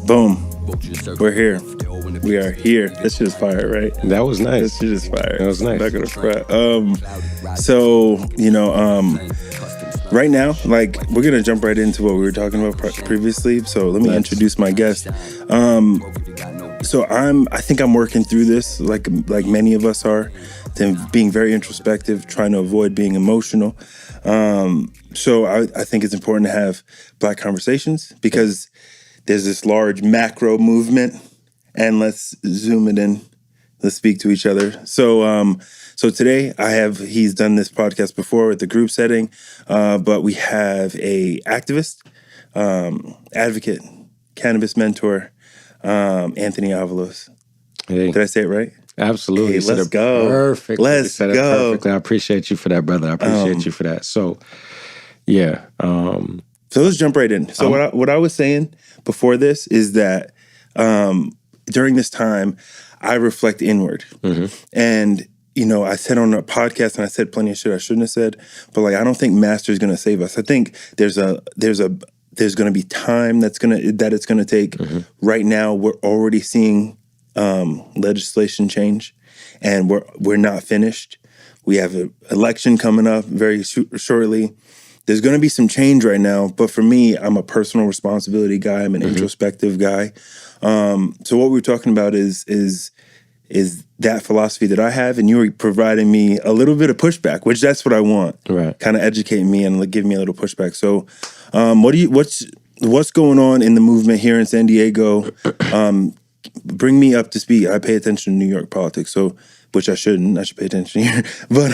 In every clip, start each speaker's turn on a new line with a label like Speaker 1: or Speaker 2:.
Speaker 1: Boom. We're here. We are here. That shit is fire, right?
Speaker 2: That was nice.
Speaker 1: That shit is fire.
Speaker 2: That was nice.
Speaker 1: Not gonna front. Right now, like, we're gonna jump right into what we were talking about previously. So let me introduce my guest. So I think I'm working through this, like many of us are, being very introspective, trying to avoid being emotional. So I think it's important to have Black conversations because there's this large macro movement, and let's zoom it in. Let's speak to each other. So today he's done this podcast before with the group setting, but we have a activist, advocate, cannabis mentor, Anthony Avalos.
Speaker 2: Hey.
Speaker 1: Did I say it right?
Speaker 2: Absolutely.
Speaker 1: Hey, let's go.
Speaker 2: Perfect.
Speaker 1: Let's go.
Speaker 2: Perfectly. I appreciate you for that, brother. I appreciate you for that. So, yeah.
Speaker 1: So let's jump right in. So what I was saying before this is that during this time, I reflect inward. Mm-hmm. And, I said on a podcast, and I said plenty of shit I shouldn't have said, but I don't think master is going to save us. I think there's going to be time that it's going to take. Mm-hmm. Right now, we're already seeing legislation change, and we're not finished. We have an election coming up very shortly. There's going to be some change right now, but for me, I'm a personal responsibility guy. I'm an introspective guy. So what we're talking about is that philosophy that I have, and you were providing me a little bit of pushback, which that's what I want. Right. Kind of educate me and give me a little pushback. So, what's going on in the movement here in San Diego? Bring me up to speed. I pay attention to New York politics, which I shouldn't. I should pay attention here. But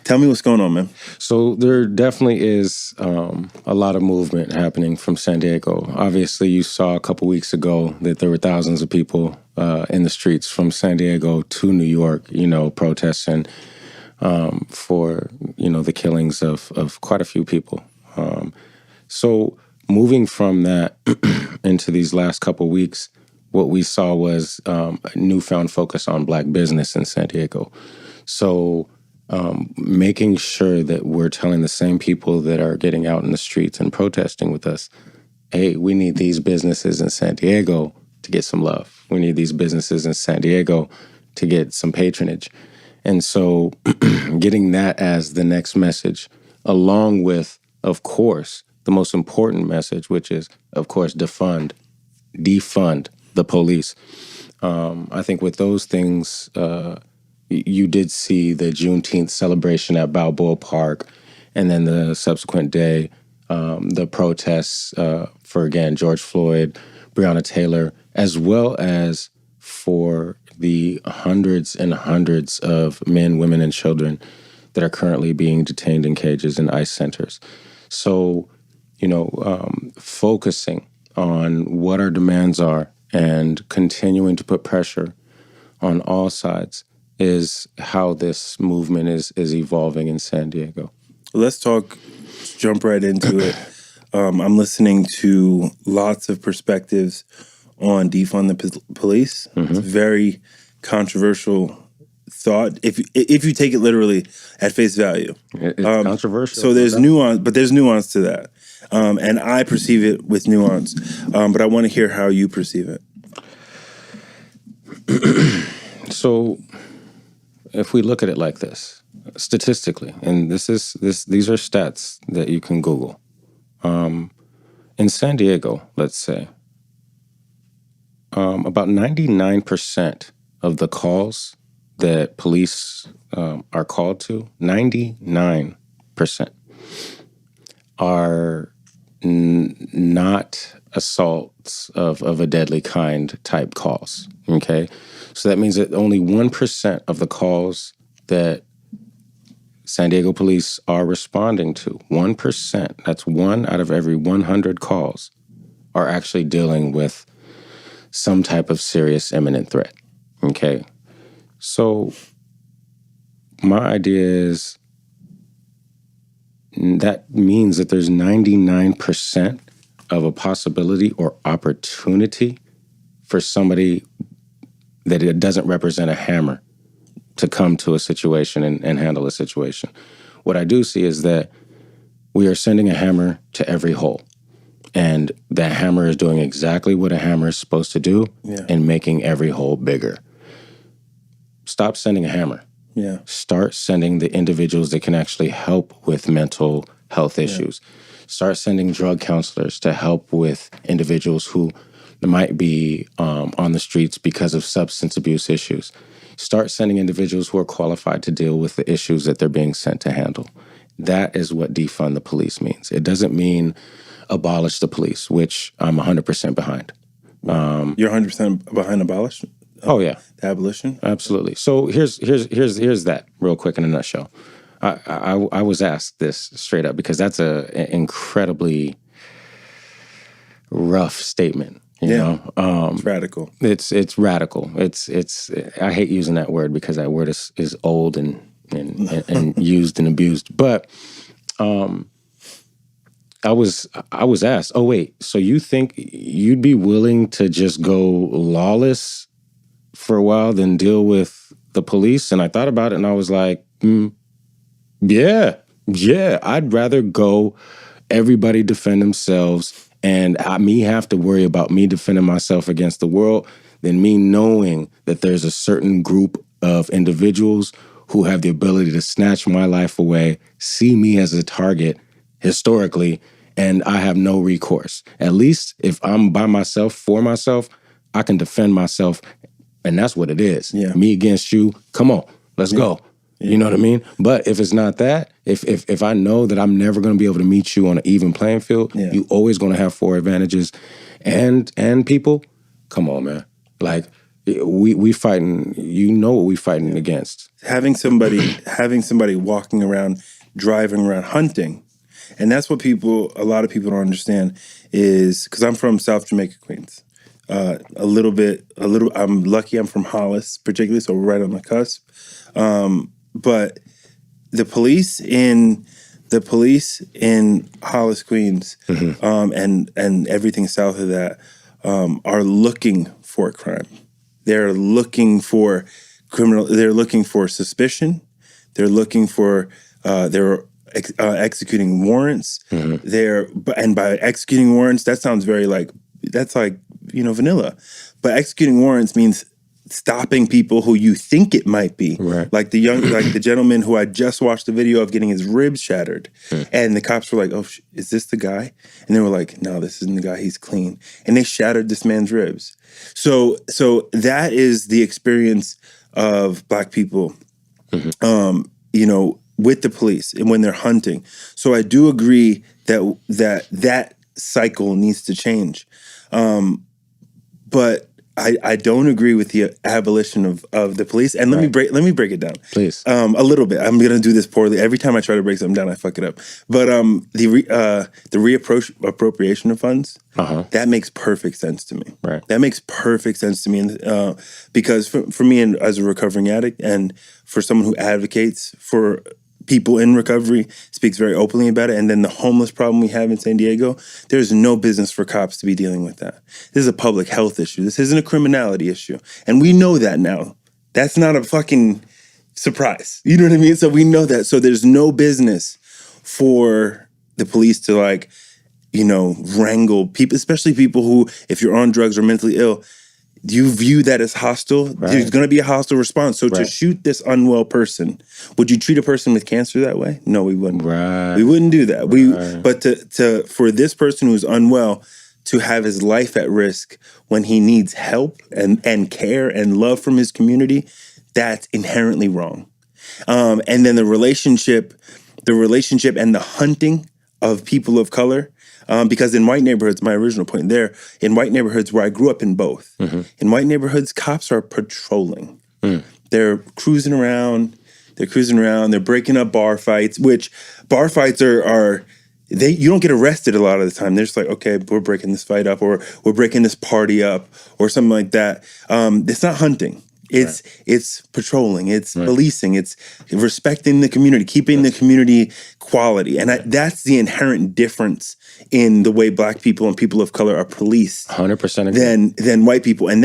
Speaker 1: tell me what's going on, man.
Speaker 2: So there definitely is a lot of movement happening from San Diego. Obviously, you saw a couple weeks ago that there were thousands of people in the streets from San Diego to New York, protesting for, the killings of quite a few people. So moving from that into these last couple weeks, what we saw was a newfound focus on Black business in San Diego. So making sure that we're telling the same people that are getting out in the streets and protesting with us, hey, we need these businesses in San Diego to get some love. We need these businesses in San Diego to get some patronage. And so getting that as the next message, along with, of course, the most important message, which is, of course, defund the police. I think with those things, you did see the Juneteenth celebration at Balboa Park, and then the subsequent day, the protests for, again, George Floyd, Breonna Taylor, as well as for the hundreds and hundreds of men, women, and children that are currently being detained in cages in ICE centers. So, focusing on what our demands are and continuing to put pressure on all sides is how this movement is evolving in San Diego.
Speaker 1: Let's jump right into it. I'm listening to lots of perspectives on defund the police. Mm-hmm. It's a very controversial thought if you take it literally at face value.
Speaker 2: It's controversial.
Speaker 1: So there's nuance, but there's nuance to that. And I perceive it with nuance. But I want to hear how you perceive it.
Speaker 2: So if we look at it like this, statistically, and these are stats that you can Google. In San Diego, let's say, about 99% of the calls that police are called to, 99% are not assaults of a deadly kind type calls, okay? So that means that only 1% of the calls that San Diego police are responding to, 1%, that's 1 out of every 100 calls, are actually dealing with some type of serious imminent threat, okay? So my idea is that means that there's 99% of a possibility or opportunity for somebody that it doesn't represent a hammer to come to a situation and handle a situation. What I do see is that we are sending a hammer to every hole. And that hammer is doing exactly what a hammer is supposed to do
Speaker 1: Yeah.
Speaker 2: and making every hole bigger. Stop sending a hammer.
Speaker 1: Yeah.
Speaker 2: Start sending the individuals that can actually help with mental health issues. Start sending drug counselors to help with individuals who might be on the streets because of substance abuse issues. Start sending individuals who are qualified to deal with the issues that they're being sent to handle. That is what defund the police means. It doesn't mean abolish the police, which I'm 100% behind.
Speaker 1: You're 100% behind abolition?
Speaker 2: Oh yeah,
Speaker 1: The abolition?
Speaker 2: absolutely. So here's that real quick in a nutshell. I was asked this straight up because that's an incredibly rough statement. You know,
Speaker 1: it's radical.
Speaker 2: It's radical. It's I hate using that word because that word is old and used and abused. But I was asked, oh wait, so you think you'd be willing to just go lawless for a while than deal with the police? And I thought about it and I was like, yeah, I'd rather go everybody defend themselves and me have to worry about me defending myself against the world than me knowing that there's a certain group of individuals who have the ability to snatch my life away, see me as a target historically, and I have no recourse. At least if I'm by myself, for myself, I can defend myself, and that's what it is.
Speaker 1: Yeah.
Speaker 2: Me against you, come on, let's go. You know what I mean? But if it's not that, if I know that I'm never going to be able to meet you on an even playing field, you always going to have 4 advantages. And people, come on, man. Like, we fighting, you know what we fighting against.
Speaker 1: Having somebody walking around, driving around, hunting, and that's what a lot of people don't understand is, because I'm from South Jamaica, Queens. I'm lucky I'm from Hollis, particularly, so we're right on the cusp. But the police in Hollis, Queens, and everything south of that, are looking for crime. They're looking for criminal. They're looking for suspicion. They're looking for. They're executing warrants. And by executing warrants, that sounds very that's vanilla. But executing warrants means stopping people who you think it might be.
Speaker 2: Right.
Speaker 1: Like the gentleman who I just watched the video of getting his ribs shattered. And the cops were like, oh, is this the guy? And they were like, no, this isn't the guy, he's clean. And they shattered this man's ribs. So that is the experience of Black people, with the police and when they're hunting. So I do agree that cycle needs to change. But I don't agree with the abolition of the police. And let me break it down.
Speaker 2: Please.
Speaker 1: A little bit. I'm going to do this poorly. Every time I try to break something down, I fuck it up. But the reappropriation of funds, that makes perfect sense to me.
Speaker 2: Right.
Speaker 1: That makes perfect sense to me. Because for me, and as a recovering addict, and for someone who advocates for people in recovery, speaks very openly about it, and then the homeless problem we have in San Diego, there's no business for cops to be dealing with that. This is a public health issue. This isn't a criminality issue. And we know that now. That's not a fucking surprise. You know what I mean? So we know that. So there's no business for the police to wrangle people, especially people who, if you're on drugs or mentally ill, you view that as hostile. Right. There's going to be a hostile response. So to shoot this unwell person, would you treat a person with cancer that way? No, we wouldn't.
Speaker 2: Right.
Speaker 1: We wouldn't do that. But for this person who's unwell to have his life at risk when he needs help and care and love from his community, that's inherently wrong. And then the relationship and the hunting of people of color. Because in white neighborhoods, my original point there, in white neighborhoods where I grew up in both, in white neighborhoods, cops are patrolling. They're cruising around. They're breaking up bar fights, which bar fights are you don't get arrested a lot of the time. They're just like, okay, we're breaking this fight up, or we're breaking this party up, or something like that. It's not hunting. It's patrolling, it's policing, it's respecting the community, keeping the community quality. And that's the inherent difference in the way Black people and people of color are policed
Speaker 2: 100%
Speaker 1: than white people. And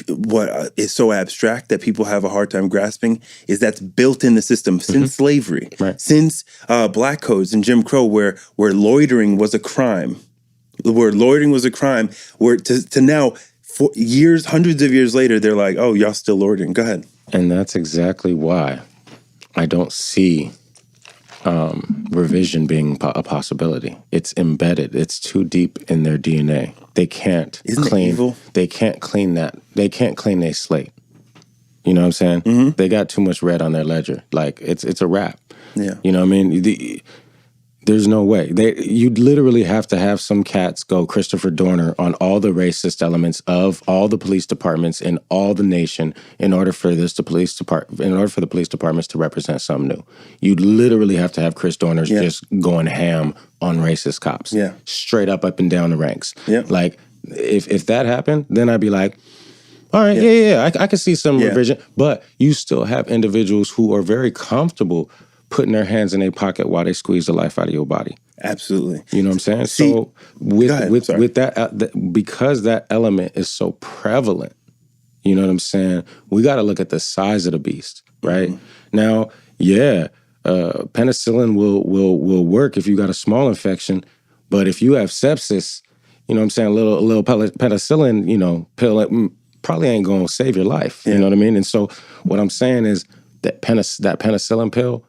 Speaker 1: what is so abstract that people have a hard time grasping is that's built in the system since slavery, since black codes and Jim Crow, where loitering was a crime, where to now, for years, hundreds of years later, they're like, oh, y'all still loitering. Go ahead.
Speaker 2: And that's exactly why I don't see revision being a possibility. It's embedded. It's too deep in their DNA. They can't clean. They can't clean that. They can't clean their slate. You know what I'm saying? Mm-hmm. They got too much red on their ledger. Like it's a wrap.
Speaker 1: Yeah.
Speaker 2: You know what I mean? There's no way. You'd literally have to have some cats go Christopher Dorner on all the racist elements of all the police departments in all the nation in order for the police departments to represent something new. You'd literally have to have Chris Dorner's just going ham on racist cops.
Speaker 1: Yeah.
Speaker 2: Straight up and down the ranks.
Speaker 1: Yeah.
Speaker 2: Like if that happened, then I'd be like, all right, yeah, I could see some revision. But you still have individuals who are very comfortable putting their hands in their pocket while they squeeze the life out of your body.
Speaker 1: Absolutely.
Speaker 2: You know what I'm saying?
Speaker 1: See,
Speaker 2: so with that, because that element is so prevalent, you know what I'm saying? We got to look at the size of the beast, right? Mm-hmm. Now, penicillin will work if you got a small infection, but if you have sepsis, you know what I'm saying? A little penicillin, pill probably ain't gonna save your life. You know what I mean? And so what I'm saying is that penicillin pill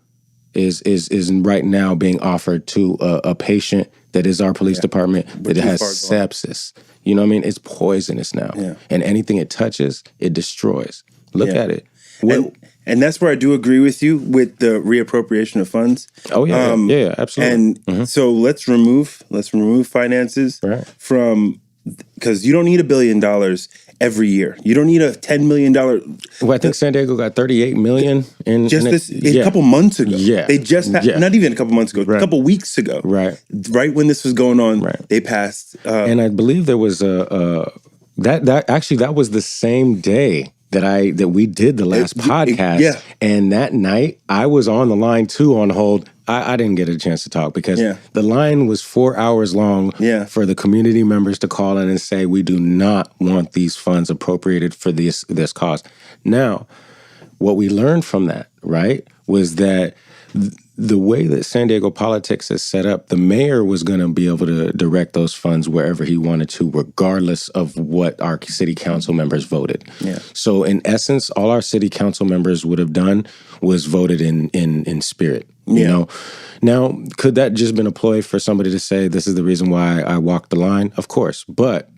Speaker 2: is right now being offered to a patient that is our police department that has sepsis. You know what I mean? It's poisonous now. Yeah. And anything it touches, it destroys. Look at it.
Speaker 1: And that's where I do agree with you with the reappropriation of funds.
Speaker 2: Oh, yeah, absolutely.
Speaker 1: And so let's remove finances from, because you don't need $1 billion every year. You don't need a $10 million.
Speaker 2: Well, I think San Diego got $38 million
Speaker 1: a couple months ago. Yeah, they just not even a couple months ago, a couple weeks ago. Right when this was going on, they passed.
Speaker 2: And I believe there was that was the same day that we did the last podcast. And that night I was on the line too on hold. I didn't get a chance to talk because the line was 4 hours long for the community members to call in and say, we do not want these funds appropriated for this cause. Now, what we learned from that, right, was that the way that San Diego politics is set up, the mayor was going to be able to direct those funds wherever he wanted to, regardless of what our city council members voted. Yeah. So in essence, all our city council members would have done was voted in spirit. You know, now, could that just been a ploy for somebody to say, this is the reason why I walked the line? Of course. But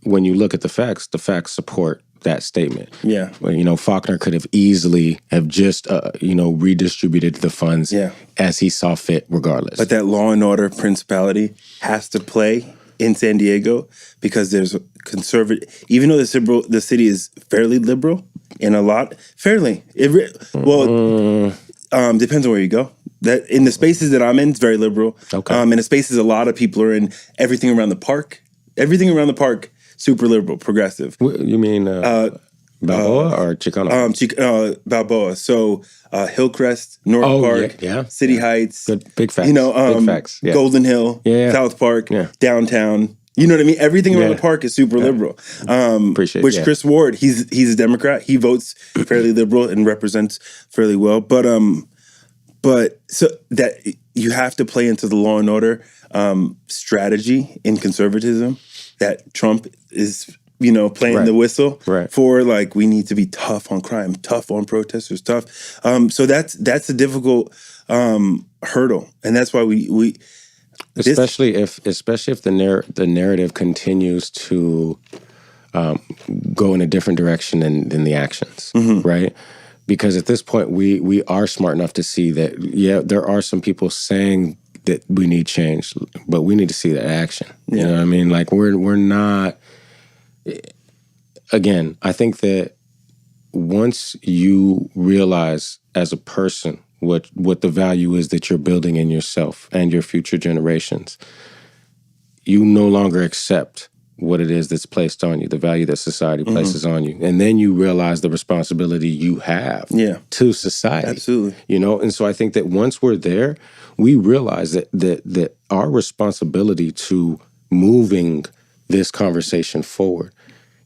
Speaker 2: when you look at the facts support that statement. Yeah. Well, Faulkner could have easily have just, redistributed the funds as he saw fit regardless.
Speaker 1: But that law and order principality has to play in San Diego because there's a conservative, even though the city is fairly liberal in a lot, depends on where you go. That in the spaces that I'm in, it's very liberal. Okay. In the spaces a lot of people are in, everything around the park, super liberal, progressive.
Speaker 2: You mean Balboa or Chicano?
Speaker 1: Balboa. So Hillcrest, North Park, City Heights.
Speaker 2: Good, big facts.
Speaker 1: Big facts. Yeah. Golden Hill, South Park, downtown. You know what I mean? Everything around the park is super liberal.
Speaker 2: Appreciate
Speaker 1: which Chris Ward, he's a Democrat. He votes fairly liberal and represents fairly well. But so that you have to play into the law and order strategy in conservatism that Trump is, playing the whistle for, like, we need to be tough on crime, tough on protesters, tough. So that's a difficult hurdle, and that's why we
Speaker 2: especially if the narrative continues to go in a different direction than the actions, right? Because at this point, we are smart enough to see that, there are some people saying that we need change, but we need to see that action. You know what I mean? Like, we're not... Again, I think that once you realize as a person what the value is that you're building in yourself and your future generations, you no longer accept what it is that's placed on you, the value that society places on you. And then you realize the responsibility you have to society.
Speaker 1: Absolutely.
Speaker 2: And so I think that once we're there, we realize that our responsibility to moving this conversation forward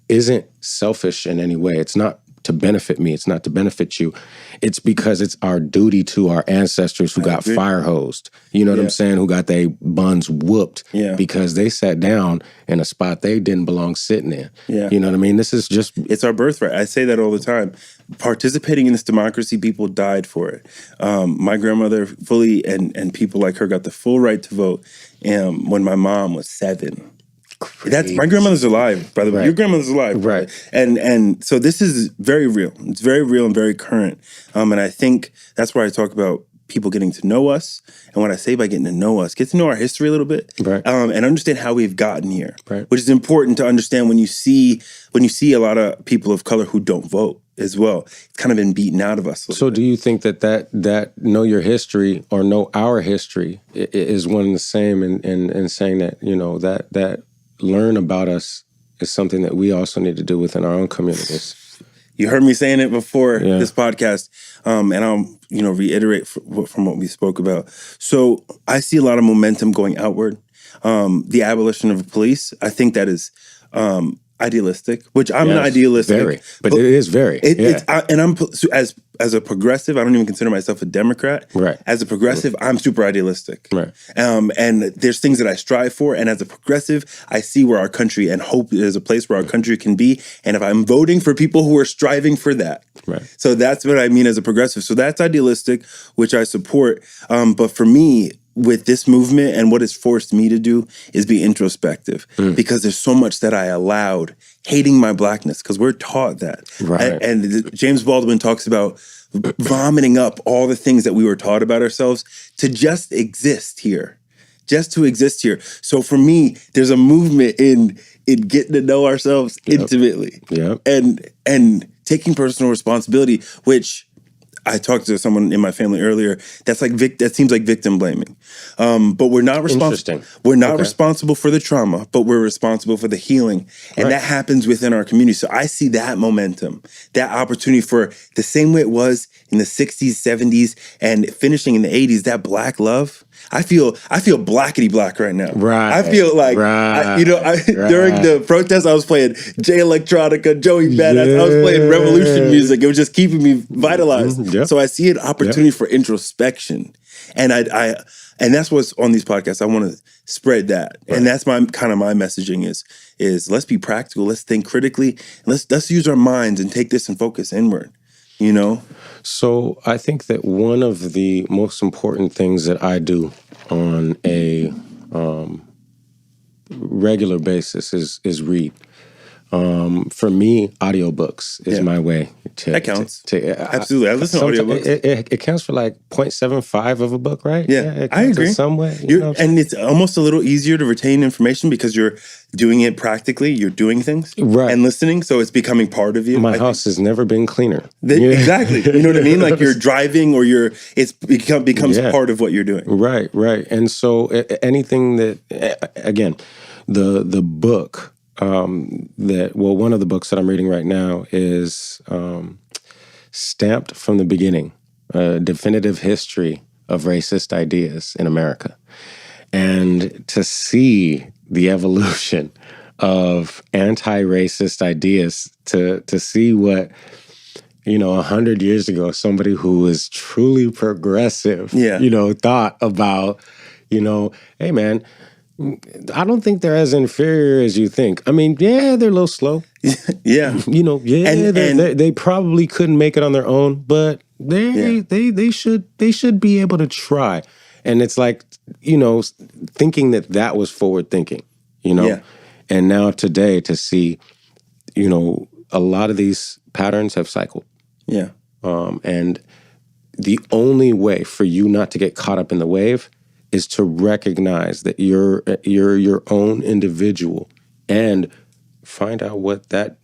Speaker 2: isn't selfish in any way. It's not to benefit me. It's not to benefit you. It's because it's our duty to our ancestors who got fire hosed. You know what I'm saying? Who got their buns whooped because they sat down in a spot they didn't belong sitting in.
Speaker 1: Yeah.
Speaker 2: You know what I mean? This is just...
Speaker 1: It's our birthright. I say that all the time. Participating in this democracy, people died for it. My grandmother fully, and people like her got the full right to vote when my mom was 7. That's my grandmother's alive, by the way. Your grandmother's alive,
Speaker 2: right?
Speaker 1: And so this is very real. It's very real and very current. And I think that's why I talk about people getting to know us. And what I say by getting to know us, get to know our history a little bit, and understand how we've gotten here, which is important to understand when you see a lot of people of color who don't vote as well. It's kind of been beaten out of us.
Speaker 2: So do you think that know your history or know our history is one and the same in saying that, you know, that learn about us is something that we also need to do within our own communities?
Speaker 1: You heard me saying it before this podcast, and I'll reiterate from what we spoke about. So I see a lot of momentum going outward. The abolition of police, I think that is idealistic, which I'm not idealistic.
Speaker 2: Very, but it is very.
Speaker 1: And I'm as a progressive, I don't even consider myself a Democrat.
Speaker 2: Right.
Speaker 1: As a progressive, I'm super idealistic.
Speaker 2: Right.
Speaker 1: And there's things that I strive for. And as a progressive, I see where our country and hope is a place where our country can be. And if I'm voting for people who are striving for that.
Speaker 2: Right.
Speaker 1: So that's what I mean as a progressive. So that's idealistic, which I support. But for me, with this movement and what it's forced me to do is be introspective because there's so much that I allowed, hating my blackness, because we're taught that.
Speaker 2: Right.
Speaker 1: And James Baldwin talks about vomiting up all the things that we were taught about ourselves to just exist here. Just to exist here. So for me, there's a movement in getting to know ourselves intimately.
Speaker 2: Yep.
Speaker 1: And taking personal responsibility, which I talked to someone in my family earlier. That seems like victim blaming, but we're not responsible. We're not responsible for the trauma, but we're responsible for the healing, and that happens within our community. So I see that momentum, that opportunity for the same way it was in the '60s, '70s, and finishing in the '80s. That Black love. I feel blackety black right now.
Speaker 2: Right.
Speaker 1: I feel like during the protest, I was playing J Electronica, Joey Badass. I was playing revolution music. It was just keeping me vitalized.
Speaker 2: Yep.
Speaker 1: So I see an opportunity for introspection, and and that's what's on these podcasts. I want to spread that, and that's my messaging is let's be practical, let's think critically, and let's use our minds and take this and focus inward. You know.
Speaker 2: So I think that one of the most important things that I do on a regular basis is read. For me, audiobooks is my way to...
Speaker 1: That counts. Absolutely. I listen to audiobooks.
Speaker 2: It counts for like 0.75 of a book, right?
Speaker 1: Yeah, I agree.
Speaker 2: In some way.
Speaker 1: And it's almost a little easier to retain information because you're doing it practically. You're doing things and listening, so it's becoming part of you.
Speaker 2: My house has never been cleaner.
Speaker 1: Exactly. You know what I mean? Like you're driving or it becomes part of what you're doing.
Speaker 2: Right. And so anything that, again, the book... one of the books that I'm reading right now is Stamped from the Beginning, a definitive history of racist ideas in America. And to see the evolution of anti-racist ideas, to see what, 100 years ago, somebody who was truly progressive, thought about, hey man, I don't think they're as inferior as you think. I mean, they're a little slow. They probably couldn't make it on their own, but they should be able to try. And it's like, thinking that was forward thinking, And now today to see, a lot of these patterns have cycled.
Speaker 1: Yeah.
Speaker 2: And the only way for you not to get caught up in the wave is to recognize that you're your own individual and find out what that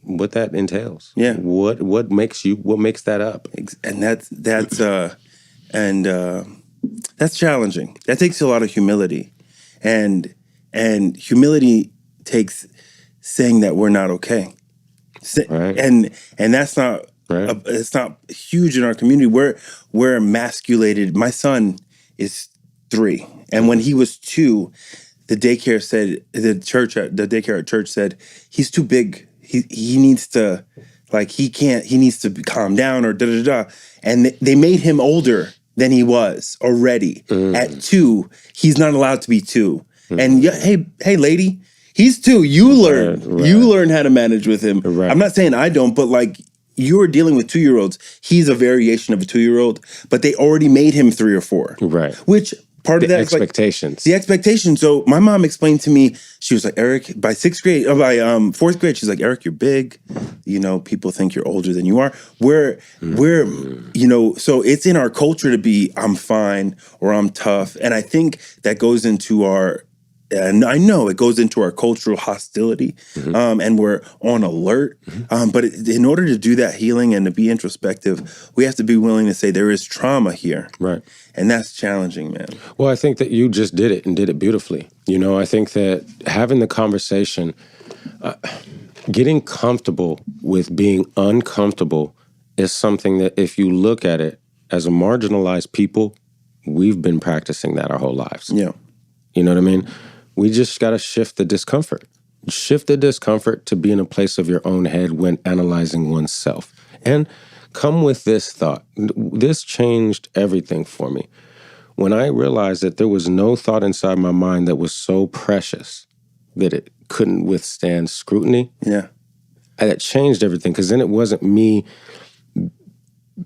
Speaker 2: entails.
Speaker 1: Yeah.
Speaker 2: What makes that up?
Speaker 1: And that's challenging. That takes a lot of humility. And humility takes saying that we're not okay.
Speaker 2: Right.
Speaker 1: And that's not it's not huge in our community. We're emasculated. My son is 3. And when he was 2, the daycare at church said, he's too big. he needs to, like, he needs to calm down or da-da-da. And they made him older than he was already. At 2, he's not allowed to be 2. And hey, lady, he's 2. You learn.
Speaker 2: Right.
Speaker 1: You learn how to manage with him.
Speaker 2: Right.
Speaker 1: I'm not saying I don't, but like, you're dealing with 2-year-olds. He's a variation of a 2-year-old, but they already made him 3 or 4.
Speaker 2: Right.
Speaker 1: Which part of that is
Speaker 2: expectations.
Speaker 1: The expectation. So my mom explained to me, she was like, Eric, by 4th grade, she's like, Eric, you're big. You know, people think you're older than you are. We're you know, so it's in our culture to be, I'm fine or I'm tough. And I think that goes into and I know it goes into our cultural hostility, and we're on alert. But in order to do that healing and to be introspective, we have to be willing to say there is trauma here.
Speaker 2: Right.
Speaker 1: And that's challenging, man.
Speaker 2: Well, I think that you just did it and did it beautifully. You know, I think that having the conversation, getting comfortable with being uncomfortable is something that if you look at it as a marginalized people, we've been practicing that our whole lives.
Speaker 1: Yeah.
Speaker 2: You know what I mean? We just got to shift the discomfort. Shift the discomfort to be in a place of your own head when analyzing oneself. And come with this thought. This changed everything for me. When I realized that there was no thought inside my mind that was so precious that it couldn't withstand scrutiny.
Speaker 1: Yeah.
Speaker 2: That changed everything, because then it wasn't me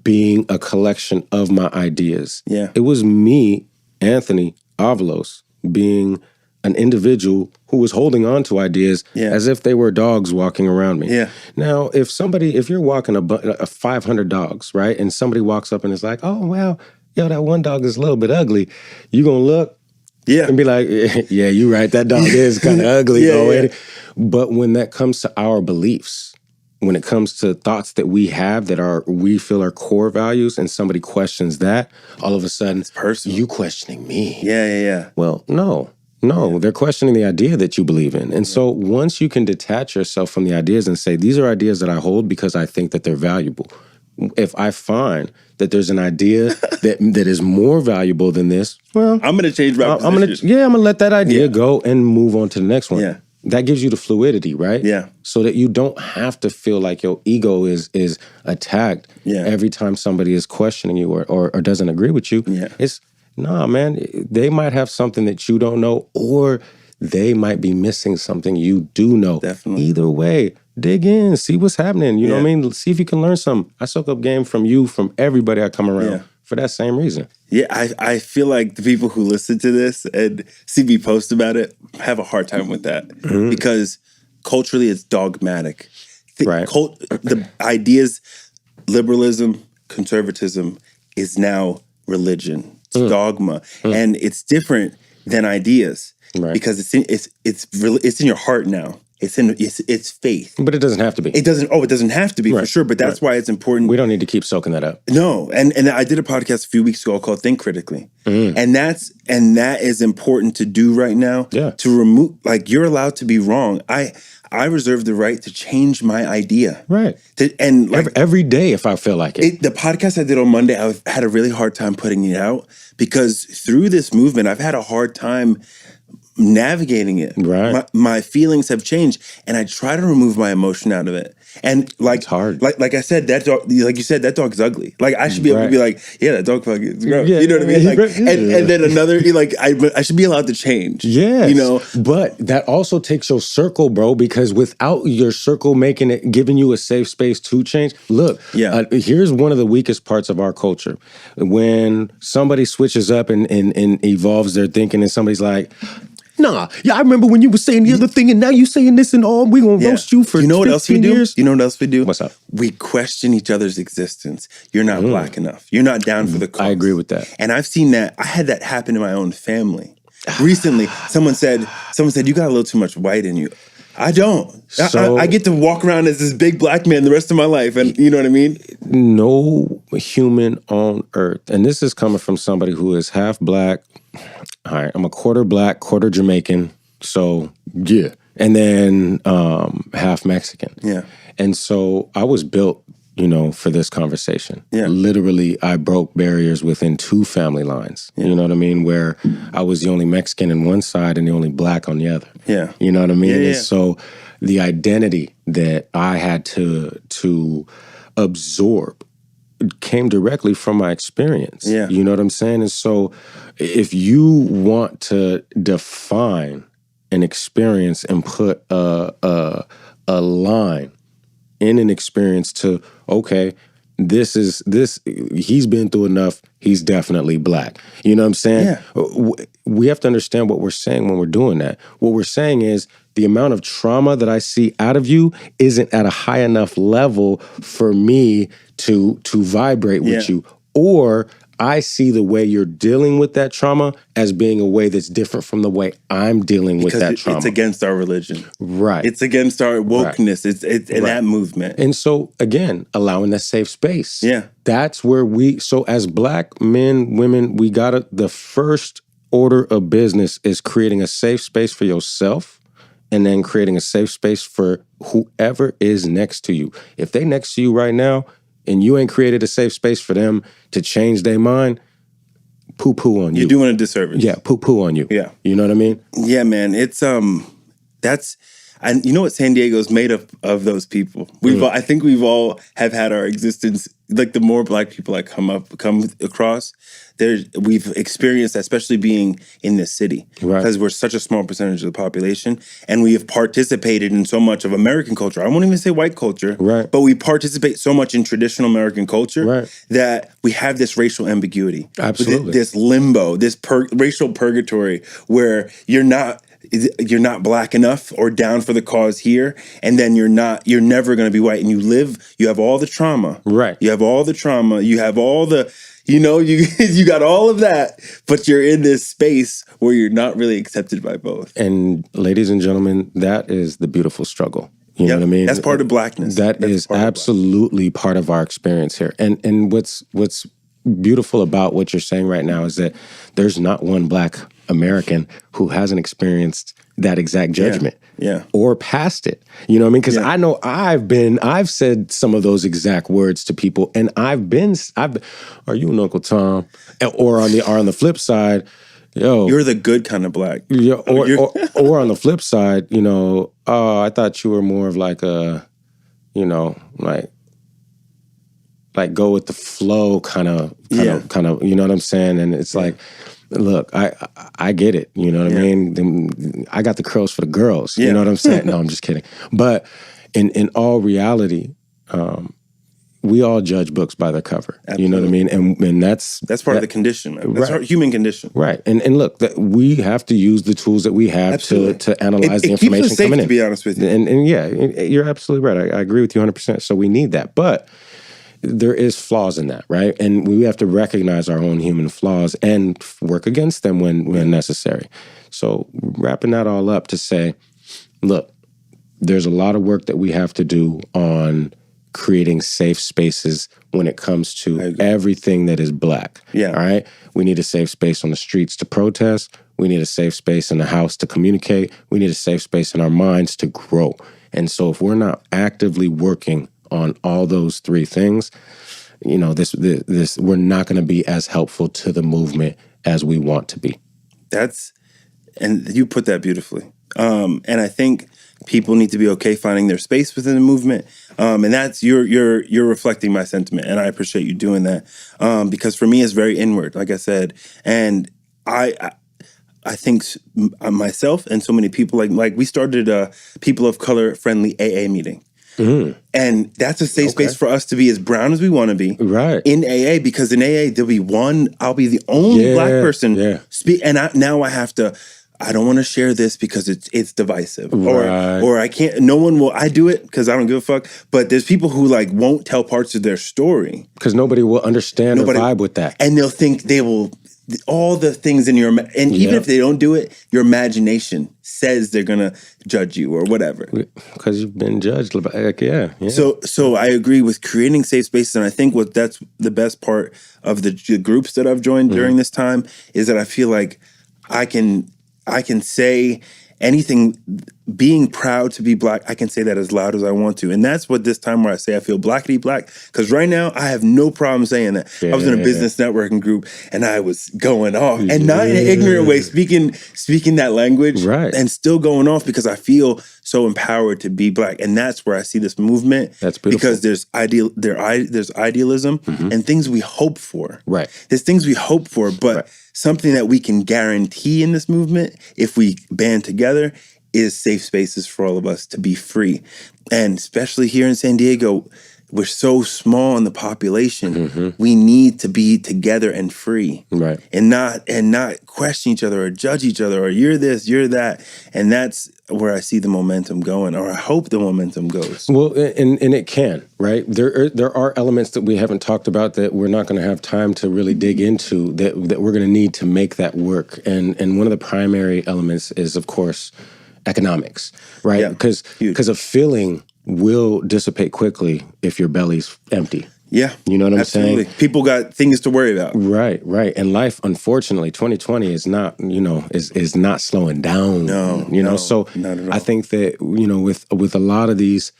Speaker 2: being a collection of my ideas.
Speaker 1: Yeah.
Speaker 2: It was me, Anthony Avalos, being an individual who was holding on to ideas as if they were dogs walking around me.
Speaker 1: Yeah.
Speaker 2: Now, if you're walking a 500 dogs, right, and somebody walks up and is like, oh, well, yo, that one dog is a little bit ugly, you gonna look and be like, yeah, you're right, that dog is kind of ugly already. But when that comes to our beliefs, when it comes to thoughts that we have that we feel are core values, and somebody questions that, all of a sudden, it's personal. You questioning me.
Speaker 1: Yeah.
Speaker 2: Well, no, they're questioning the idea that you believe in. And so once you can detach yourself from the ideas and say, these are ideas that I hold because I think that they're valuable. If I find that there's an idea that is more valuable than this, well,
Speaker 1: I'm going to change my position.
Speaker 2: I'm going to let that idea go and move on to the next one.
Speaker 1: Yeah.
Speaker 2: That gives you the fluidity, right?
Speaker 1: Yeah.
Speaker 2: So that you don't have to feel like your ego is attacked every time somebody is questioning you or doesn't agree with you.
Speaker 1: Yeah.
Speaker 2: It's, nah, man, they might have something that you don't know, or they might be missing something you do know.
Speaker 1: Definitely.
Speaker 2: Either way, dig in, see what's happening. You know what I mean? See if you can learn something. I soak up game from you, from everybody I come around for that same reason.
Speaker 1: Yeah, I feel like the people who listen to this and see me post about it have a hard time with that because culturally it's dogmatic.
Speaker 2: Right.
Speaker 1: The ideas, liberalism, conservatism is now religion. It's dogma, and it's different than ideas because it's in your heart now. It's faith.
Speaker 2: But it doesn't have to be.
Speaker 1: It doesn't have to be for sure, but that's why it's important.
Speaker 2: We don't need to keep soaking that up.
Speaker 1: No, and I did a podcast a few weeks ago called Think Critically. And that is important to do right now.
Speaker 2: Yeah.
Speaker 1: To remove, like, you're allowed to be wrong. I reserve the right to change my idea.
Speaker 2: Right.
Speaker 1: And like
Speaker 2: every day if I feel like it.
Speaker 1: The podcast I did on Monday, I had a really hard time putting it out because through this movement, I've had a hard time navigating it.
Speaker 2: Right.
Speaker 1: My feelings have changed, and I try to remove my emotion out of it. And like,
Speaker 2: it's hard.
Speaker 1: Like I said, that dog, like you said, that dog's ugly. Like I should be able to be like, yeah, that dog fucking is gross.
Speaker 2: Yeah,
Speaker 1: you know what I mean? Like, and then another, like I should be allowed to change.
Speaker 2: Yeah,
Speaker 1: you know.
Speaker 2: But that also takes your circle, bro, because without your circle giving you a safe space to change. Look, here's one of the weakest parts of our culture: when somebody switches up and evolves their thinking, and somebody's like, nah, I remember when you were saying the other thing, and now you saying this and all. We gonna roast you for 15 years.
Speaker 1: You know what else we do?
Speaker 2: What's up?
Speaker 1: We question each other's existence. You're not black enough. You're not down for the cause.
Speaker 2: I agree with that.
Speaker 1: And I've seen that. I had that happen in my own family. Recently, someone said, you got a little too much white in you. I don't. I get to walk around as this big black man the rest of my life, and you know what I mean?
Speaker 2: No human on earth, and this is coming from somebody who is half black. All right, I'm a quarter black, quarter Jamaican, so yeah. And then half Mexican.
Speaker 1: Yeah.
Speaker 2: And so I was built, for this conversation.
Speaker 1: Yeah.
Speaker 2: Literally, I broke barriers within 2 family lines. Yeah. You know what I mean? Where I was the only Mexican on one side and the only black on the other.
Speaker 1: Yeah.
Speaker 2: You know what I mean?
Speaker 1: Yeah.
Speaker 2: And so the identity that I had to absorb came directly from my experience.
Speaker 1: Yeah.
Speaker 2: You know what I'm saying? And so if you want to define an experience and put a line in an experience to, okay, this, he's been through enough, he's definitely Black. You know what I'm saying?
Speaker 1: Yeah.
Speaker 2: We have to understand what we're saying when we're doing that. What we're saying is the amount of trauma that I see out of you isn't at a high enough level for me to vibrate with you. Or I see the way you're dealing with that trauma as being a way that's different from the way I'm dealing with that trauma.
Speaker 1: It's against our religion.
Speaker 2: Right.
Speaker 1: It's against our wokeness. Right. It's in that movement.
Speaker 2: And so, again, allowing that safe space.
Speaker 1: Yeah.
Speaker 2: That's where so as Black men, women, the first order of business is creating a safe space for yourself and then creating a safe space for whoever is next to you. If they next to you right now, and you ain't created a safe space for them to change their mind, poo-poo on you.
Speaker 1: You're doing a disservice.
Speaker 2: Yeah, poo-poo on you.
Speaker 1: Yeah.
Speaker 2: You know what I mean?
Speaker 1: Yeah, man. It's, and you know what San Diego's made of those people? I think we've all have had our existence, like the more Black people I come across, we've experienced, especially being in this city, because we're such a small percentage of the population, and we have participated in so much of American culture. I won't even say white culture, but we participate so much in traditional American culture that we have this racial ambiguity.
Speaker 2: Absolutely.
Speaker 1: This limbo, this racial purgatory where you're not Black enough or down for the cause here, and then you're never going to be white, and you have all the trauma.
Speaker 2: Right.
Speaker 1: You have all the trauma. You have all the, you got all of that, but you're in this space where you're not really accepted by both.
Speaker 2: And ladies and gentlemen, that is the beautiful struggle. You know what I mean?
Speaker 1: That's part of Blackness.
Speaker 2: That's is absolutely part of our experience here. And what's beautiful about what you're saying right now is that there's not one Black American who hasn't experienced that exact judgment or passed it. You know what I mean? Because I know I've said some of those exact words to people, and I've been, are you an Uncle Tom? Or on the flip side,
Speaker 1: you're the good kind of Black.
Speaker 2: Or on the flip side, I thought you were more of like a, like go with the flow kind of, you know what I'm saying? And it's like, look, I get it. You know what I mean? I got the curls for the girls. You know what I'm saying? No, I'm just kidding. But in all reality, we all judge books by their cover. Absolutely. You know what I mean? And that's
Speaker 1: part of the condition, man. That's our human condition.
Speaker 2: Right. And look, we have to use the tools that we have to analyze the information
Speaker 1: keeps us safe,
Speaker 2: coming in.
Speaker 1: To be honest with you.
Speaker 2: And yeah, you're absolutely right. I agree with you 100%. So we need that. But there is flaws in that, right? And we have to recognize our own human flaws and work against them when necessary. So wrapping that all up to say, look, there's a lot of work that we have to do on creating safe spaces when it comes to everything that is Black.
Speaker 1: Yeah.
Speaker 2: All right? We need a safe space on the streets to protest. We need a safe space in the house to communicate. We need a safe space in our minds to grow. And so if we're not actively working on all those three things, this we're not going to be as helpful to the movement as we want to be.
Speaker 1: And you put that beautifully. And I think people need to be okay finding their space within the movement. And that's you're reflecting my sentiment, and I appreciate you doing that. Because for me, it's very inward, like I said, and I think myself and so many people like we started a people of color friendly AA meeting. Mm-hmm. And that's a safe space for us to be as brown as we want to be in AA, because in AA, I'll be the only Black person speak. And I don't want to share this because it's divisive or I can't, no one will, I do it because I don't give a fuck. But there's people who won't tell parts of their story.
Speaker 2: Because nobody will understand or vibe with that.
Speaker 1: And they'll think all the things in your, and even if they don't do it, your imagination says they're going to judge you or whatever.
Speaker 2: Because you've been judged.
Speaker 1: So I agree with creating safe spaces. And I think that's the best part of the groups that I've joined during this time is that I feel like I can say anything being proud to be Black, I can say that as loud as I want to. And that's what this time where I say I feel blackity black, because right now I have no problem saying that. I was in a business networking group and I was going off, and not in an ignorant way, speaking that language, and still going off because I feel so empowered to be Black. And that's where I see this movement. That's beautiful. Because there's idealism and things we hope for. There's things we hope for, but something that we can guarantee in this movement, if we band together, is safe spaces for all of us to be free. And especially here in San Diego, we're so small in the population. We need to be together and free. And not question each other or judge each other or you're this, you're that. And that's where I see the momentum going, or I hope the momentum goes. Well,
Speaker 2: and it can, right? There are elements that we haven't talked about that we're not going to have time to really dig into that we're going to need to make that work. And one of the primary elements is, of course, economics, right? Because a feeling will dissipate quickly if your belly's empty.
Speaker 1: Yeah.
Speaker 2: You know what I'm saying?
Speaker 1: People got things to worry about.
Speaker 2: Right. And life, unfortunately, 2020 is not, is not slowing down. So not at all. I think that, with a lot of these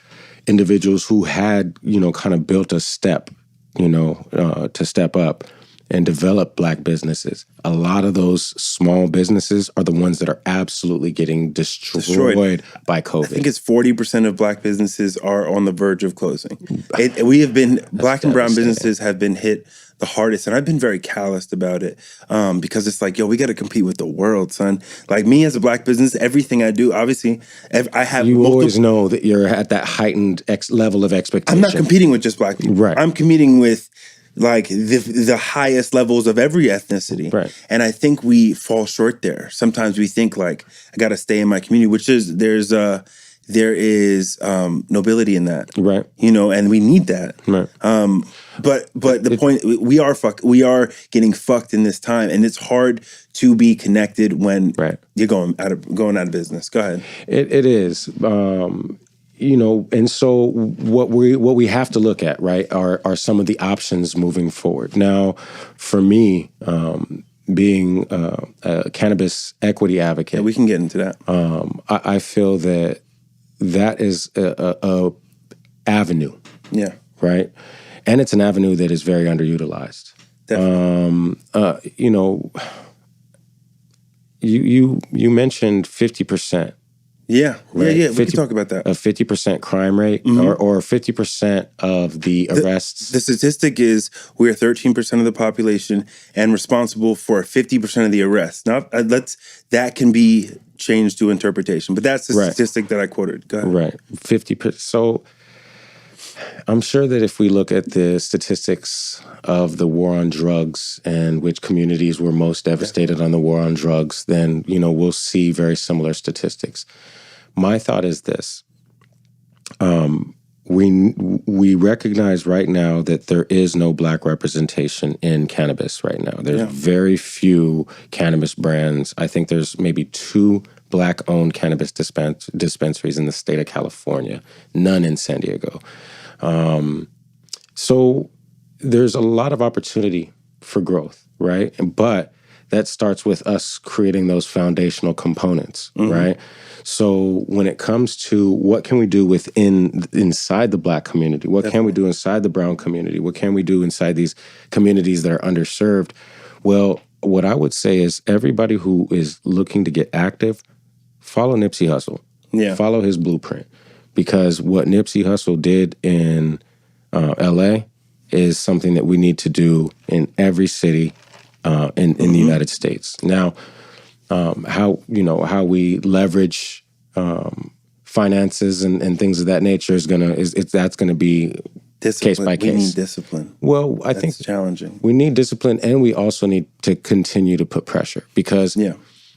Speaker 2: individuals who had, kind of built a step, to step up and develop Black businesses, a lot of those small businesses are the ones that are absolutely getting destroyed by COVID. I
Speaker 1: think it's 40% of Black businesses are on the verge of closing. Black and brown businesses have been hit the hardest, and I've been very calloused about it because it's like, we got to compete with the world, son. Like me as a Black business, everything I do, obviously, I have.
Speaker 2: You always know that you're at that heightened level of expectation.
Speaker 1: I'm not competing with just Black people.
Speaker 2: Right.
Speaker 1: I'm competing with the highest levels of every ethnicity. And I think we fall short there. Sometimes we think I got to stay in my community, which is there is nobility in that. And we need that. But the point, we are getting fucked in this time, and it's hard to be connected when you're going out of business. Go ahead.
Speaker 2: It is. And so what we have to look at, right, are some of the options moving forward. Now, for me, being a cannabis equity advocate,
Speaker 1: we can get into that.
Speaker 2: I feel that is a avenue. Right, and it's an avenue that is very underutilized. You mentioned 50%.
Speaker 1: Yeah. We can talk about that.
Speaker 2: A 50% crime rate or 50% of the arrests.
Speaker 1: The statistic is we're 13% of the population and responsible for 50% of the arrests. Now, that can be changed to interpretation, but that's the statistic that I quoted. Go ahead.
Speaker 2: Right. 50%. So I'm sure that if we look at the statistics of the war on drugs and which communities were most devastated on the war on drugs, then, we'll see very similar statistics. My thought is this. We recognize right now that there is no Black representation in cannabis right now. There's very few cannabis brands. I think there's maybe 2 Black-owned cannabis dispensaries in the state of California, none in San Diego. So there's a lot of opportunity for growth, right? But that starts with us creating those foundational components, right? So when it comes to what can we do inside the Black community, what can we do inside the brown community, what can we do inside these communities that are underserved? Well, what I would say is everybody who is looking to get active, follow Nipsey Hussle. Follow his blueprint. Because what Nipsey Hussle did in L.A. is something that we need to do in every city in the United States. Now, how we leverage finances and things of that nature that's gonna be
Speaker 1: discipline.
Speaker 2: Case by case.
Speaker 1: We need discipline.
Speaker 2: Well, I think
Speaker 1: it's challenging.
Speaker 2: We need discipline, and we also need to continue to put pressure because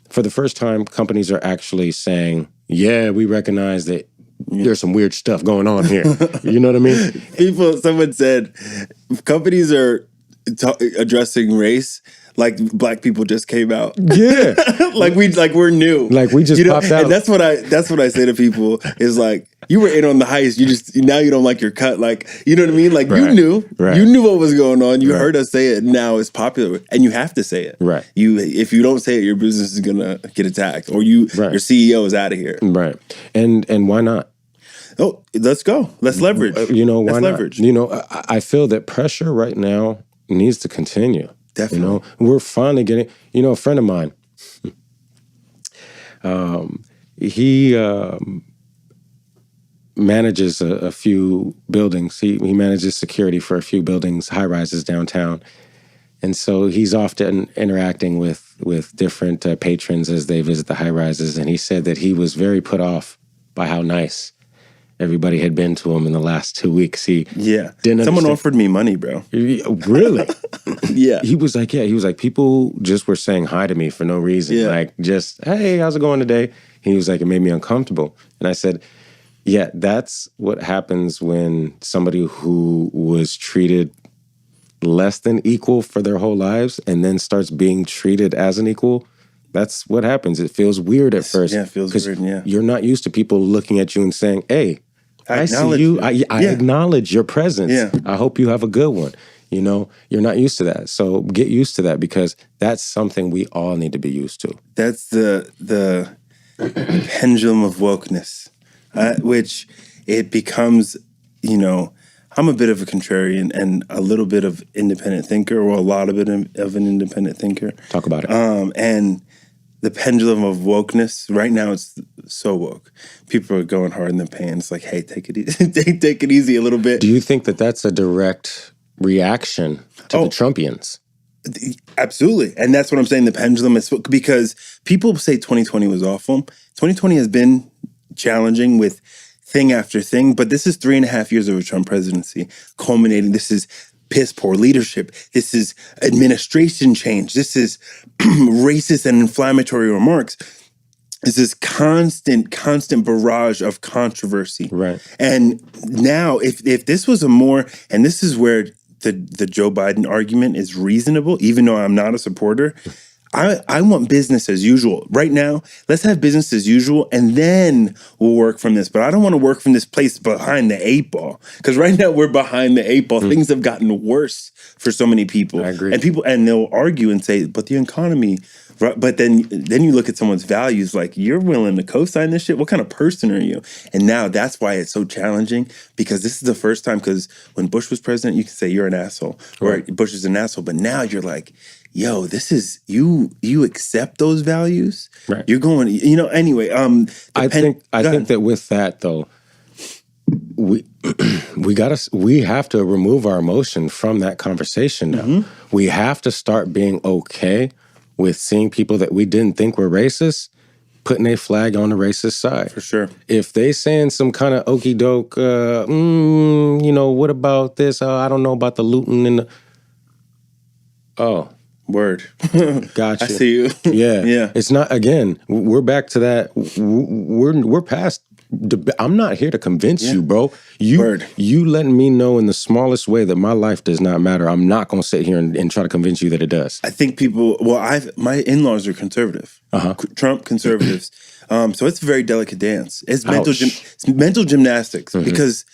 Speaker 2: for the first time, companies are actually saying, we recognize that there's some weird stuff going on here. You know what I mean?
Speaker 1: Someone said, companies are addressing race like black people just came out.
Speaker 2: Yeah.
Speaker 1: we're new.
Speaker 2: Like we just popped out.
Speaker 1: And that's what I say to people is like, you were in on the heist. Now you don't like your cut. Like, you know what I mean? Like you knew what was going on. You heard us say it. Now it's popular and you have to say it.
Speaker 2: Right.
Speaker 1: If you don't say it, your business is going to get attacked or your CEO is out of here.
Speaker 2: Right. And why not?
Speaker 1: Oh, let's go. Let's leverage.
Speaker 2: Why not? Leverage. I feel that pressure right now needs to continue.
Speaker 1: Definitely.
Speaker 2: We're finally getting, a friend of mine, he manages a few buildings. He manages security for a few buildings, high-rises downtown. And so he's often interacting with different patrons as they visit the high-rises. And he said that he was very put off by how nice everybody had been to him in the last 2 weeks.
Speaker 1: Someone offered me money, bro.
Speaker 2: Really?
Speaker 1: Yeah.
Speaker 2: He was like, people just were saying hi to me for no reason.
Speaker 1: Yeah.
Speaker 2: Like, just, hey, how's it going today? He was like, it made me uncomfortable. And I said, yeah, that's what happens when somebody who was treated less than equal for their whole lives and then starts being treated as an equal. That's what happens. It feels weird at first.
Speaker 1: Yeah, it feels weird, yeah.
Speaker 2: You're not used to people looking at you and saying, hey, I see you. I acknowledge your presence.
Speaker 1: Yeah.
Speaker 2: I hope you have a good one. You're not used to that. So get used to that because that's something we all need to be used to.
Speaker 1: That's the pendulum of wokeness, which it becomes, I'm a bit of a contrarian and a little bit of independent thinker, or a lot of it of an independent thinker.
Speaker 2: Talk about it.
Speaker 1: And the pendulum of wokeness, right now it's so woke. People are going hard in the pain. It's like, hey, take it easy. take it easy a little bit.
Speaker 2: Do you think that that's a direct reaction to the Trumpians?
Speaker 1: Absolutely. And that's what I'm saying. The pendulum is because people say 2020 was awful. 2020 has been challenging with thing after thing, but this is 3.5 years of a Trump presidency culminating. This is piss poor leadership. This is administration change. This is racist and inflammatory remarks. This is constant barrage of controversy.
Speaker 2: Right.
Speaker 1: And now if this was and this is where the Joe Biden argument is reasonable, even though I'm not a supporter, I want business as usual. Right now, let's have business as usual, and then we'll work from this. But I don't want to work from this place behind the 8 ball, because right now we're behind the 8 ball. Things have gotten worse for so many people.
Speaker 2: I agree.
Speaker 1: And they'll argue and say, but the economy. Right? But then you look at someone's values, like, you're willing to co-sign this shit? What kind of person are you? And now that's why it's so challenging, because this is the first time, because when Bush was president, you can say you're an asshole, or Bush is an asshole. But now you're like, yo, this is, you accept those values?
Speaker 2: Right.
Speaker 1: You're going, anyway.
Speaker 2: I think that with that, though, we have to remove our emotion from that conversation now. Mm-hmm. We have to start being okay with seeing people that we didn't think were racist putting a flag on the racist side.
Speaker 1: For sure.
Speaker 2: If they saying some kind of okey doke, what about this? I don't know about the looting and the... Oh.
Speaker 1: Word.
Speaker 2: Gotcha.
Speaker 1: I see you.
Speaker 2: Yeah.
Speaker 1: Yeah.
Speaker 2: It's not, again, we're back to that. We're past... I'm not here to convince you, bro. You letting me know in the smallest way that my life does not matter. I'm not going to sit here and try to convince you that it does.
Speaker 1: I think people, my in-laws are conservative. Trump conservatives. So it's a very delicate dance. It's mental gymnastics, because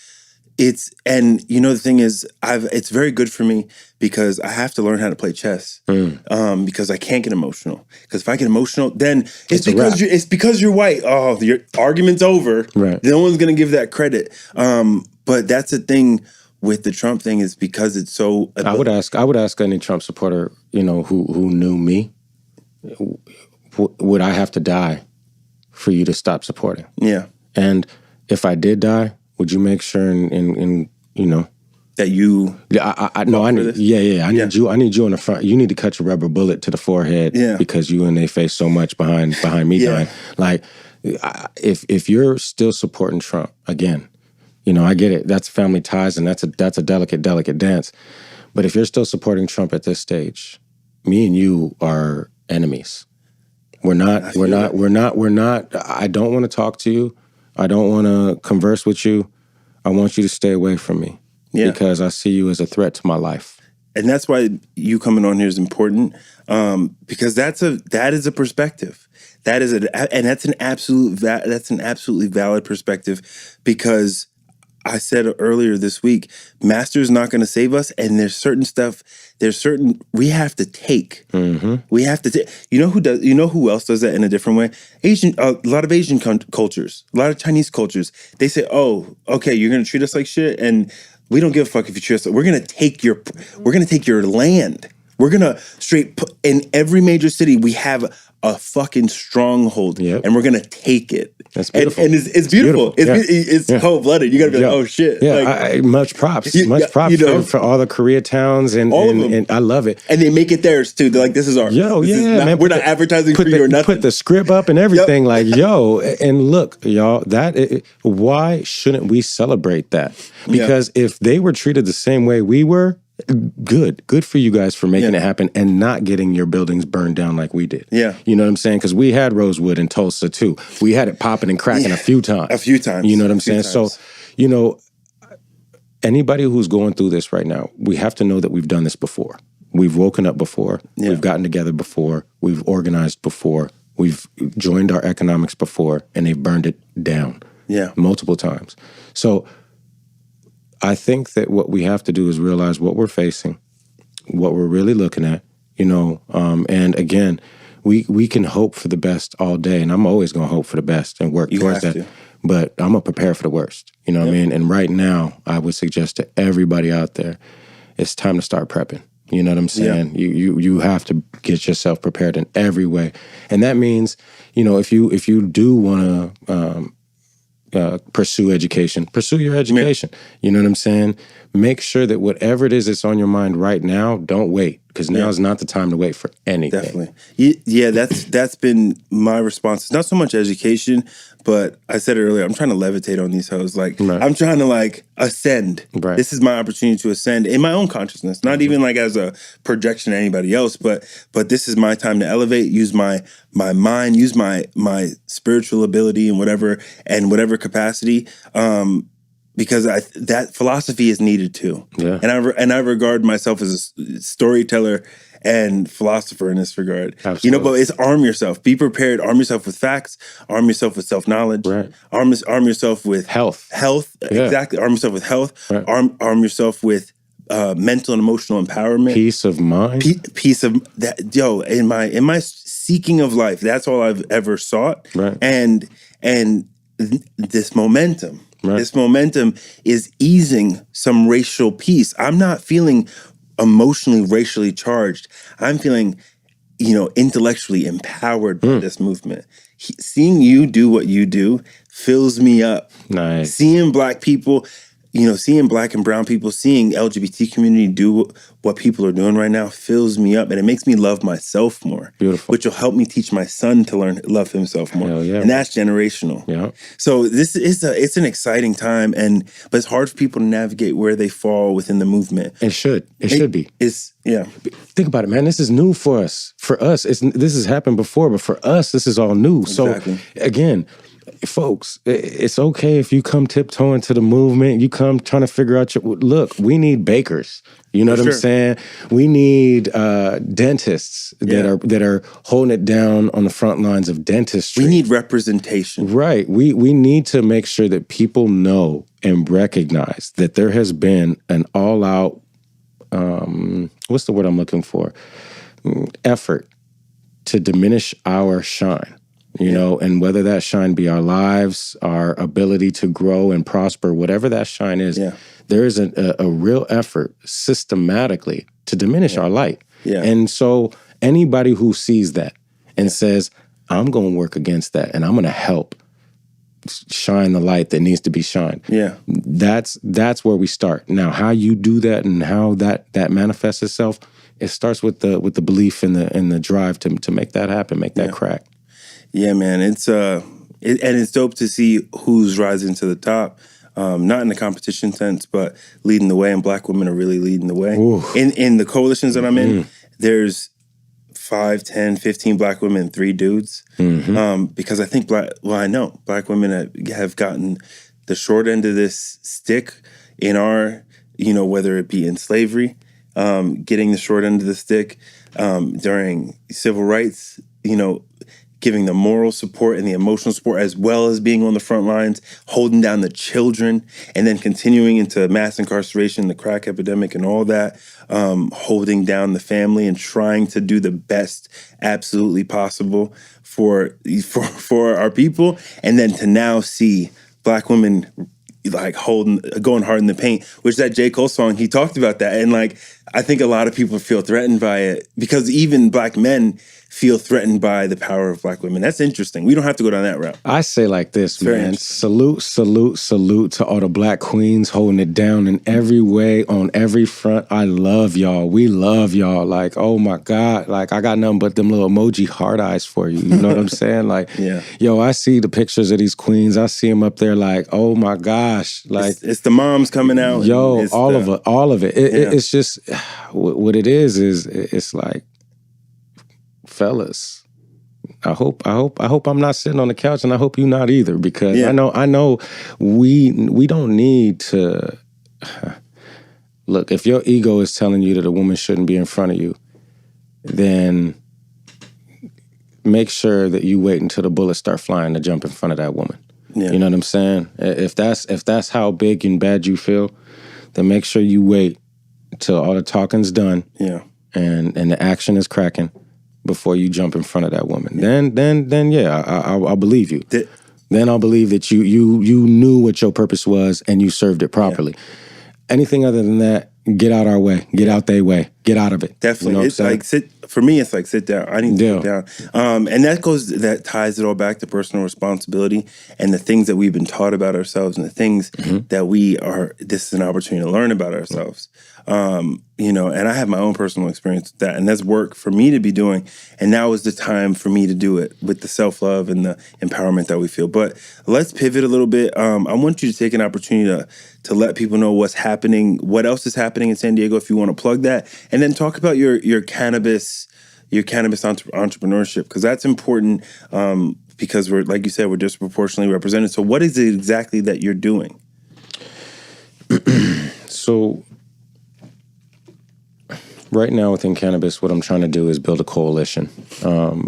Speaker 1: the thing is, it's very good for me because I have to learn how to play chess, because I can't get emotional. Because if I get emotional, then it's because you're white. Oh, your argument's over.
Speaker 2: Right.
Speaker 1: No one's gonna give that credit. But that's the thing with the Trump thing, is because it's so.
Speaker 2: I would ask any Trump supporter, who knew me, would I have to die for you to stop supporting?
Speaker 1: Yeah.
Speaker 2: And if I did die, would you make sure
Speaker 1: that you?
Speaker 2: Yeah, I need. Yeah. I need you. I need you in the front. You need to cut your rubber bullet to the forehead.
Speaker 1: Yeah.
Speaker 2: Because you and they face so much behind me dying. Like, if you're still supporting Trump, again, I get it. That's family ties, and that's a delicate dance. But if you're still supporting Trump at this stage, me and you are enemies. We're not. I don't want to talk to you. I don't want to converse with you. I want you to stay away from me, because I see you as a threat to my life.
Speaker 1: and that's why you coming on here is important, because that is a perspective. That's an absolutely valid perspective, because I said earlier this week, master's not going to save us, and we have to take. We have to take. You know who else does that in a different way? A lot of Asian cultures, a lot of Chinese cultures. They say, "Oh, okay, you're going to treat us like shit, and we don't give a fuck if you treat us. We're going to take your land. We're going to in every major city we have a fucking stronghold, and we're going to take it."
Speaker 2: That's beautiful.
Speaker 1: And it's beautiful. It's cold-blooded. You got to be like, oh, shit.
Speaker 2: Yeah,
Speaker 1: like,
Speaker 2: much props. Much props for all the Koreatowns and
Speaker 1: all of them.
Speaker 2: And I love it.
Speaker 1: And they make it theirs, too. They're like, this is ours.
Speaker 2: Man.
Speaker 1: We're not advertising for you or nothing.
Speaker 2: Put the script up and everything. Like, and look, y'all, why shouldn't we celebrate that? Because if they were treated the same way we were, good for you guys for making it happen and not getting your buildings burned down like we did.
Speaker 1: Yeah.
Speaker 2: You know what I'm saying? Because we had Rosewood in Tulsa too. We had it popping and cracking a few times.
Speaker 1: You
Speaker 2: know what I'm saying? So, anybody who's going through this right now, we have to know that we've done this before. We've woken up before. Yeah. We've gotten together before. We've organized before. We've joined our economics before, and they've burned it down.
Speaker 1: Yeah.
Speaker 2: Multiple times. So I think that what we have to do is realize what we're facing, what we're really looking at, and again, we can hope for the best all day, and I'm always going to hope for the best and work towards that. But I'm going to prepare for the worst, what I mean? And right now, I would suggest to everybody out there, it's time to start prepping. You know what I'm saying? Yeah. You have to get yourself prepared in every way. And that means, if you do want to pursue education, pursue your education. Yeah. You know what I'm saying? Make sure that whatever it is that's on your mind right now, don't wait, because now is not the time to wait for anything.
Speaker 1: Definitely. Yeah, that's been my response. It's not so much education, but I said it earlier, I'm trying to levitate on these hoes. Like, I'm trying to ascend. Right. This is my opportunity to ascend in my own consciousness, not even as a projection to anybody else, but this is my time to elevate, use my mind, use my spiritual ability in whatever capacity. Because that philosophy is needed too. Yeah. And I regard myself as a storyteller and philosopher in this regard. Absolutely. But it's arm yourself. Be prepared. Arm yourself with facts. Arm yourself with self-knowledge. Right. Arm yourself with
Speaker 2: health.
Speaker 1: Yeah. Exactly. Arm yourself with health. Right. Arm yourself with mental and emotional empowerment.
Speaker 2: Peace of mind.
Speaker 1: Peace of that. In my seeking of life, that's all I've ever sought. Right. And this momentum. Right. This momentum is easing some racial peace. I'm not feeling emotionally, racially charged. I'm feeling, intellectually empowered by this movement. Seeing you do what you do fills me up.
Speaker 2: Nice.
Speaker 1: Seeing Black people, seeing Black and brown people, seeing LGBT community do what people are doing right now fills me up, and it makes me love myself more.
Speaker 2: Beautiful.
Speaker 1: Which will help me teach my son to love himself more. Hell yeah. And that's generational. Yeah. So it's an exciting time, but it's hard for people to navigate where they fall within the movement.
Speaker 2: It should be.
Speaker 1: Yeah.
Speaker 2: Think about it, man. This is new for us. For us, this has happened before, but for us, this is all new. Exactly. So again, folks, it's okay if you come tiptoeing to the movement. You come trying to figure out look, we need bakers. You know what I'm saying? We need dentists that are holding it down on the front lines of dentistry.
Speaker 1: We need representation.
Speaker 2: Right. We need to make sure that people know and recognize that there has been an all-out, what's the word I'm looking for? Effort to diminish our shine. And whether that shine be our lives, our ability to grow and prosper, whatever that shine is, there is a real effort systematically to diminish our light. Yeah. And so anybody who sees that and says, I'm going to work against that and I'm going to help shine the light that needs to be shined. Yeah. That's where we start. Now, how you do that and how that manifests itself, it starts with the belief and the drive to make that happen, make that crack.
Speaker 1: Yeah, man, and it's dope to see who's rising to the top. Not in the competition sense, but leading the way, and Black women are really leading the way. In the coalitions that I'm in, there's 5, 10, 15 Black women and 3 dudes. Because I think I know Black women have gotten the short end of this stick in our, whether it be in slavery, getting the short end of the stick during civil rights, giving the moral support and the emotional support, as well as being on the front lines, holding down the children, and then continuing into mass incarceration, the crack epidemic and all that, holding down the family and trying to do the best absolutely possible for our people. And then to now see Black women like going hard in the paint, which that J. Cole song, he talked about that. And like, I think a lot of people feel threatened by it because even Black men feel threatened by the power of Black women. That's interesting. We don't have to go down that route.
Speaker 2: I say like this, man. Salute, salute, salute to all the Black queens holding it down in every way, on every front. I love y'all. We love y'all. Like, oh my God. Like, I got nothing but them little emoji heart eyes for you. You know what I'm saying? Like,
Speaker 1: yeah.
Speaker 2: Yo, I see the pictures of these queens. I see them up there like, oh my gosh. Like,
Speaker 1: it's the moms coming out.
Speaker 2: Yo, all of it. It's just, what it is it's like, fellas, I hope I'm not sitting on the couch, and I hope you not either, because I know we don't need to look. If your ego is telling you that a woman shouldn't be in front of you, then make sure that you wait until the bullets start flying to jump in front of that woman. Yeah. You know what I'm saying? If that's how big and bad you feel, then make sure you wait till all the talking's done.
Speaker 1: Yeah.
Speaker 2: And the action is cracking before you jump in front of that woman. Then I'll believe you. Then I'll believe that you knew what your purpose was and you served it properly. Yeah. Anything other than that, get out our way. Get out their way. Get out of it.
Speaker 1: Definitely.
Speaker 2: You know
Speaker 1: it's like for me, it's like sit down. I need to sit down. And that ties it all back to personal responsibility and the things that we've been taught about ourselves and the things that this is an opportunity to learn about ourselves. And I have my own personal experience with that, and that's work for me to be doing. And now is the time for me to do it with the self-love and the empowerment that we feel. But let's pivot a little bit. I want you to take an opportunity to let people know what's happening, what else is happening in San Diego, if you want to plug that, and then talk about your cannabis entrepreneurship, because that's important. Because we're, like you said, we're disproportionately represented. So what is it exactly that you're doing?
Speaker 2: So right now within cannabis, what I'm trying to do is build a coalition.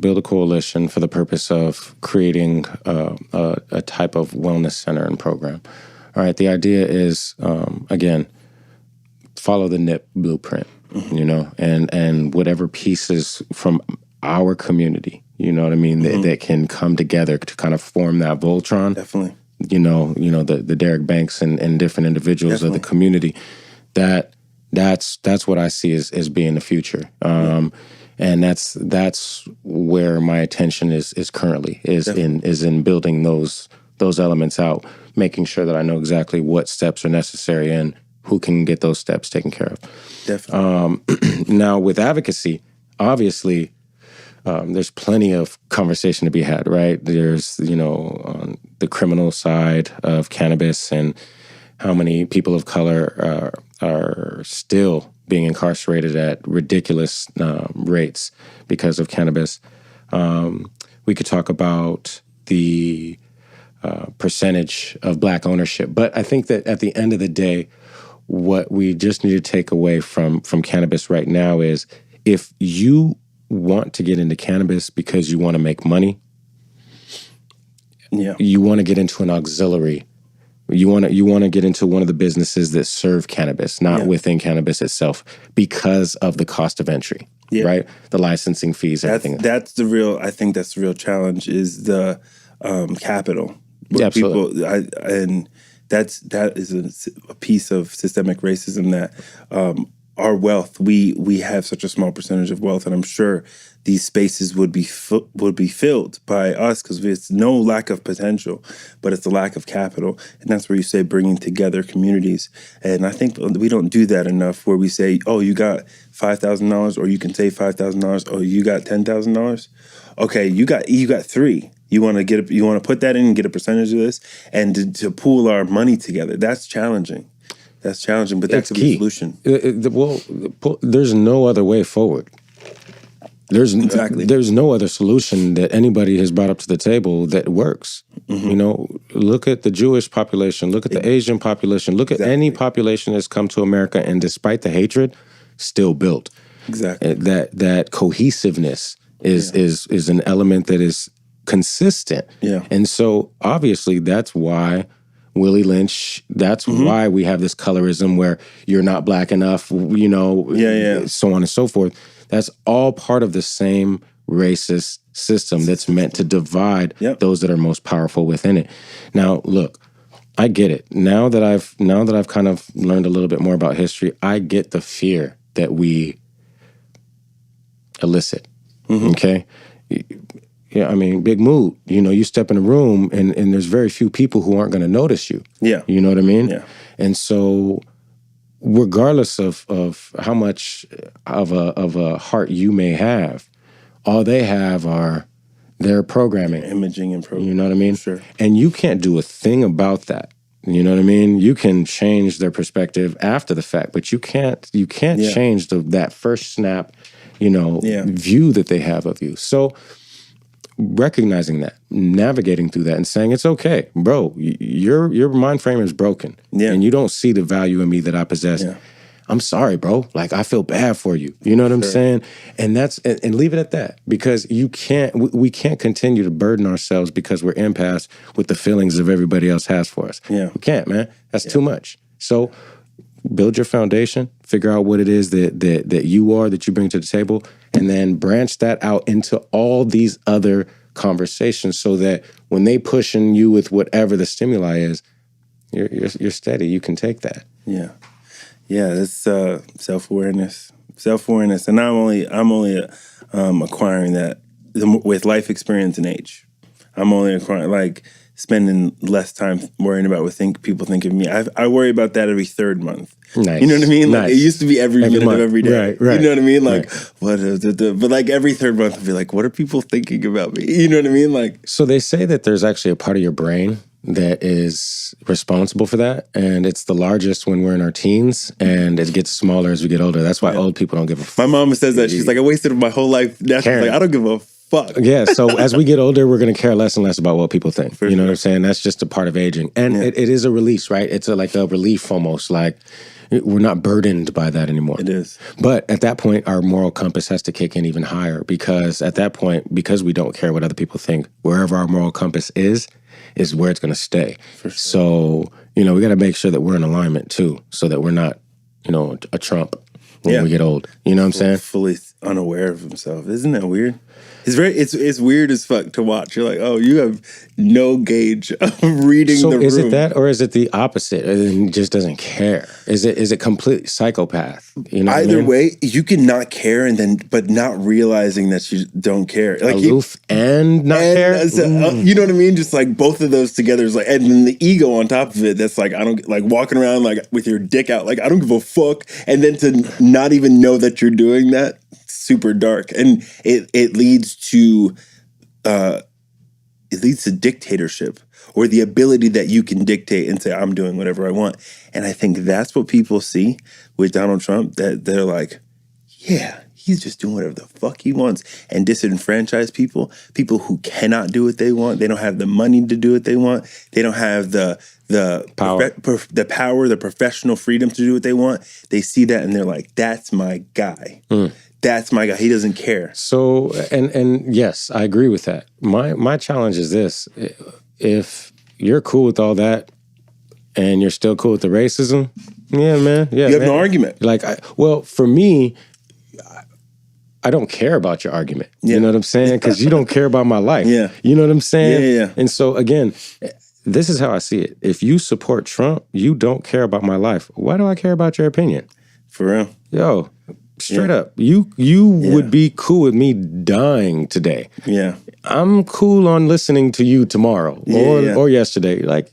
Speaker 2: Build a coalition for the purpose of creating a type of wellness center and program. All right, the idea is, again, follow the NIP blueprint, and whatever pieces from our community, you know what I mean, that can come together to kind of form that Voltron.
Speaker 1: Definitely.
Speaker 2: The Derek Banks and different individuals of the community, that's what I see as being the future. And that's where my attention is currently, is in building those elements out, making sure that I know exactly what steps are necessary and who can get those steps taken care of.
Speaker 1: Definitely.
Speaker 2: Now with advocacy, obviously, there's plenty of conversation to be had, right? There's, on the criminal side of cannabis and how many people of color are still being incarcerated at ridiculous rates because of cannabis. We could talk about the percentage of Black ownership. But I think that at the end of the day, what we just need to take away from cannabis right now is, if you want to get into cannabis because you want to make money, you want to get into an auxiliary. You want to get into one of the businesses that serve cannabis, not within cannabis itself, because of the cost of entry, right? The licensing fees, everything.
Speaker 1: I think that's the real challenge, is the capital.
Speaker 2: Yeah, absolutely.
Speaker 1: That is a piece of systemic racism, that our wealth, we have such a small percentage of wealth, and I'm sure these spaces would be filled by us, because it's no lack of potential, but it's the lack of capital. And that's where you say bringing together communities. And I think we don't do that enough, where we say, oh, you got $5,000, or you can save $5,000. Oh, you got $10,000. Okay, you got $3. You want to put that in and get a percentage of this, and to pool our money together. That's challenging. But that's the solution.
Speaker 2: There's no other way forward. There's no other solution that anybody has brought up to the table that works. Look at the Jewish population, look at the Asian population, look at any population that's come to America, and despite the hatred, still built.
Speaker 1: Exactly.
Speaker 2: That cohesiveness is an element that is consistent.
Speaker 1: Yeah.
Speaker 2: And so obviously that's why Willie Lynch, that's why we have this colorism where you're not black enough, so on and so forth. That's all part of the same racist system that's meant to divide those that are most powerful within it. Now, look, I get it. Now that I've kind of learned a little bit more about history, I get the fear that we elicit. Okay? Yeah, I mean, big mood. You step in a room and there's very few people who aren't going to notice you. Yeah. You know what I mean? Yeah. And so regardless of how much of a heart you may have, all they have are their programming.
Speaker 1: Imaging and programming.
Speaker 2: You know what I mean?
Speaker 1: Sure.
Speaker 2: And you can't do a thing about that. You know what I mean? You can change their perspective after the fact, but you can't change that first snap, view that they have of you. So recognizing that, navigating through that and saying, it's okay, bro, your mind frame is broken and you don't see the value in me that I possess. Yeah. I'm sorry, bro. Like, I feel bad for you. You know what I'm saying? And and leave it at that, because we can't continue to burden ourselves because we're empaths with the feelings of everybody else has for us. Yeah. We can't, man. That's too much. So build your foundation, figure out what it is that you are, that you bring to the table, and then branch that out into all these other conversations so that when they pushing you with whatever the stimuli is, you're steady. You can take that.
Speaker 1: Yeah. Yeah, it's self-awareness, and I'm only acquiring that with life experience and age. I'm only acquiring, spending less time worrying about what people think of me. I worry about that every third month.
Speaker 2: Nice.
Speaker 1: You know what I mean? Like,
Speaker 2: nice.
Speaker 1: It used to be every minute
Speaker 2: month.
Speaker 1: of every day.
Speaker 2: Right.
Speaker 1: You know what I mean? But every third month I'd be like, what are people thinking about me? You know what I mean?
Speaker 2: So they say that there's actually a part of your brain that is responsible for that, and it's the largest when we're in our teens, and it gets smaller as we get older. That's why old people don't give a fuck.
Speaker 1: My mom says that. She's like, I wasted my whole life. She's like, I don't give a fuck.
Speaker 2: Yeah, so as we get older, we're going to care less and less about what people think. You know what I'm saying? That's just a part of aging. And it is a release, right? It's like a relief almost, like we're not burdened by that anymore.
Speaker 1: It is.
Speaker 2: But at that point, our moral compass has to kick in even higher, because at that point, because we don't care what other people think, wherever our moral compass is where it's going to stay. For sure. So, we got to make sure that we're in alignment too, so that we're not, a Trump when we get old. You know what I'm saying?
Speaker 1: Fully unaware of himself. Isn't that weird? It's weird as fuck to watch. You're like, oh, you have no gauge of reading the room.
Speaker 2: So is it that, or is it the opposite? It just doesn't care. Is it complete psychopath?
Speaker 1: Either way, you can not care but not realizing that you don't care.
Speaker 2: Aloof and not care.
Speaker 1: You know what I mean? Just like both of those together is and then the ego on top of it. That's like, I don't walking around with your dick out. I don't give a fuck. And then to not even know that you're doing that. Super dark, and it leads to dictatorship, or the ability that you can dictate and say, I'm doing whatever I want. And I think that's what people see with Donald Trump, that they're like, yeah, he's just doing whatever the fuck he wants, and disenfranchise people who cannot do what they want. They don't have the money to do what they want. They don't have the power, the professional freedom to do what they want. They see that and they're like, that's my guy. That's my guy. He doesn't care.
Speaker 2: So, and yes, I agree with that. My challenge is this: if you're cool with all that, and you're still cool with the racism, yeah, man, yeah,
Speaker 1: you have no argument.
Speaker 2: For me, I don't care about your argument. Yeah. You know what I'm saying? Because you don't care about my life.
Speaker 1: Yeah,
Speaker 2: you know what I'm saying?
Speaker 1: Yeah.
Speaker 2: And so again, this is how I see it. If you support Trump, you don't care about my life. Why do I care about your opinion?
Speaker 1: For real,
Speaker 2: yo. Straight up. You would be cool with me dying today.
Speaker 1: Yeah.
Speaker 2: I'm cool on listening to you tomorrow or yesterday. Like,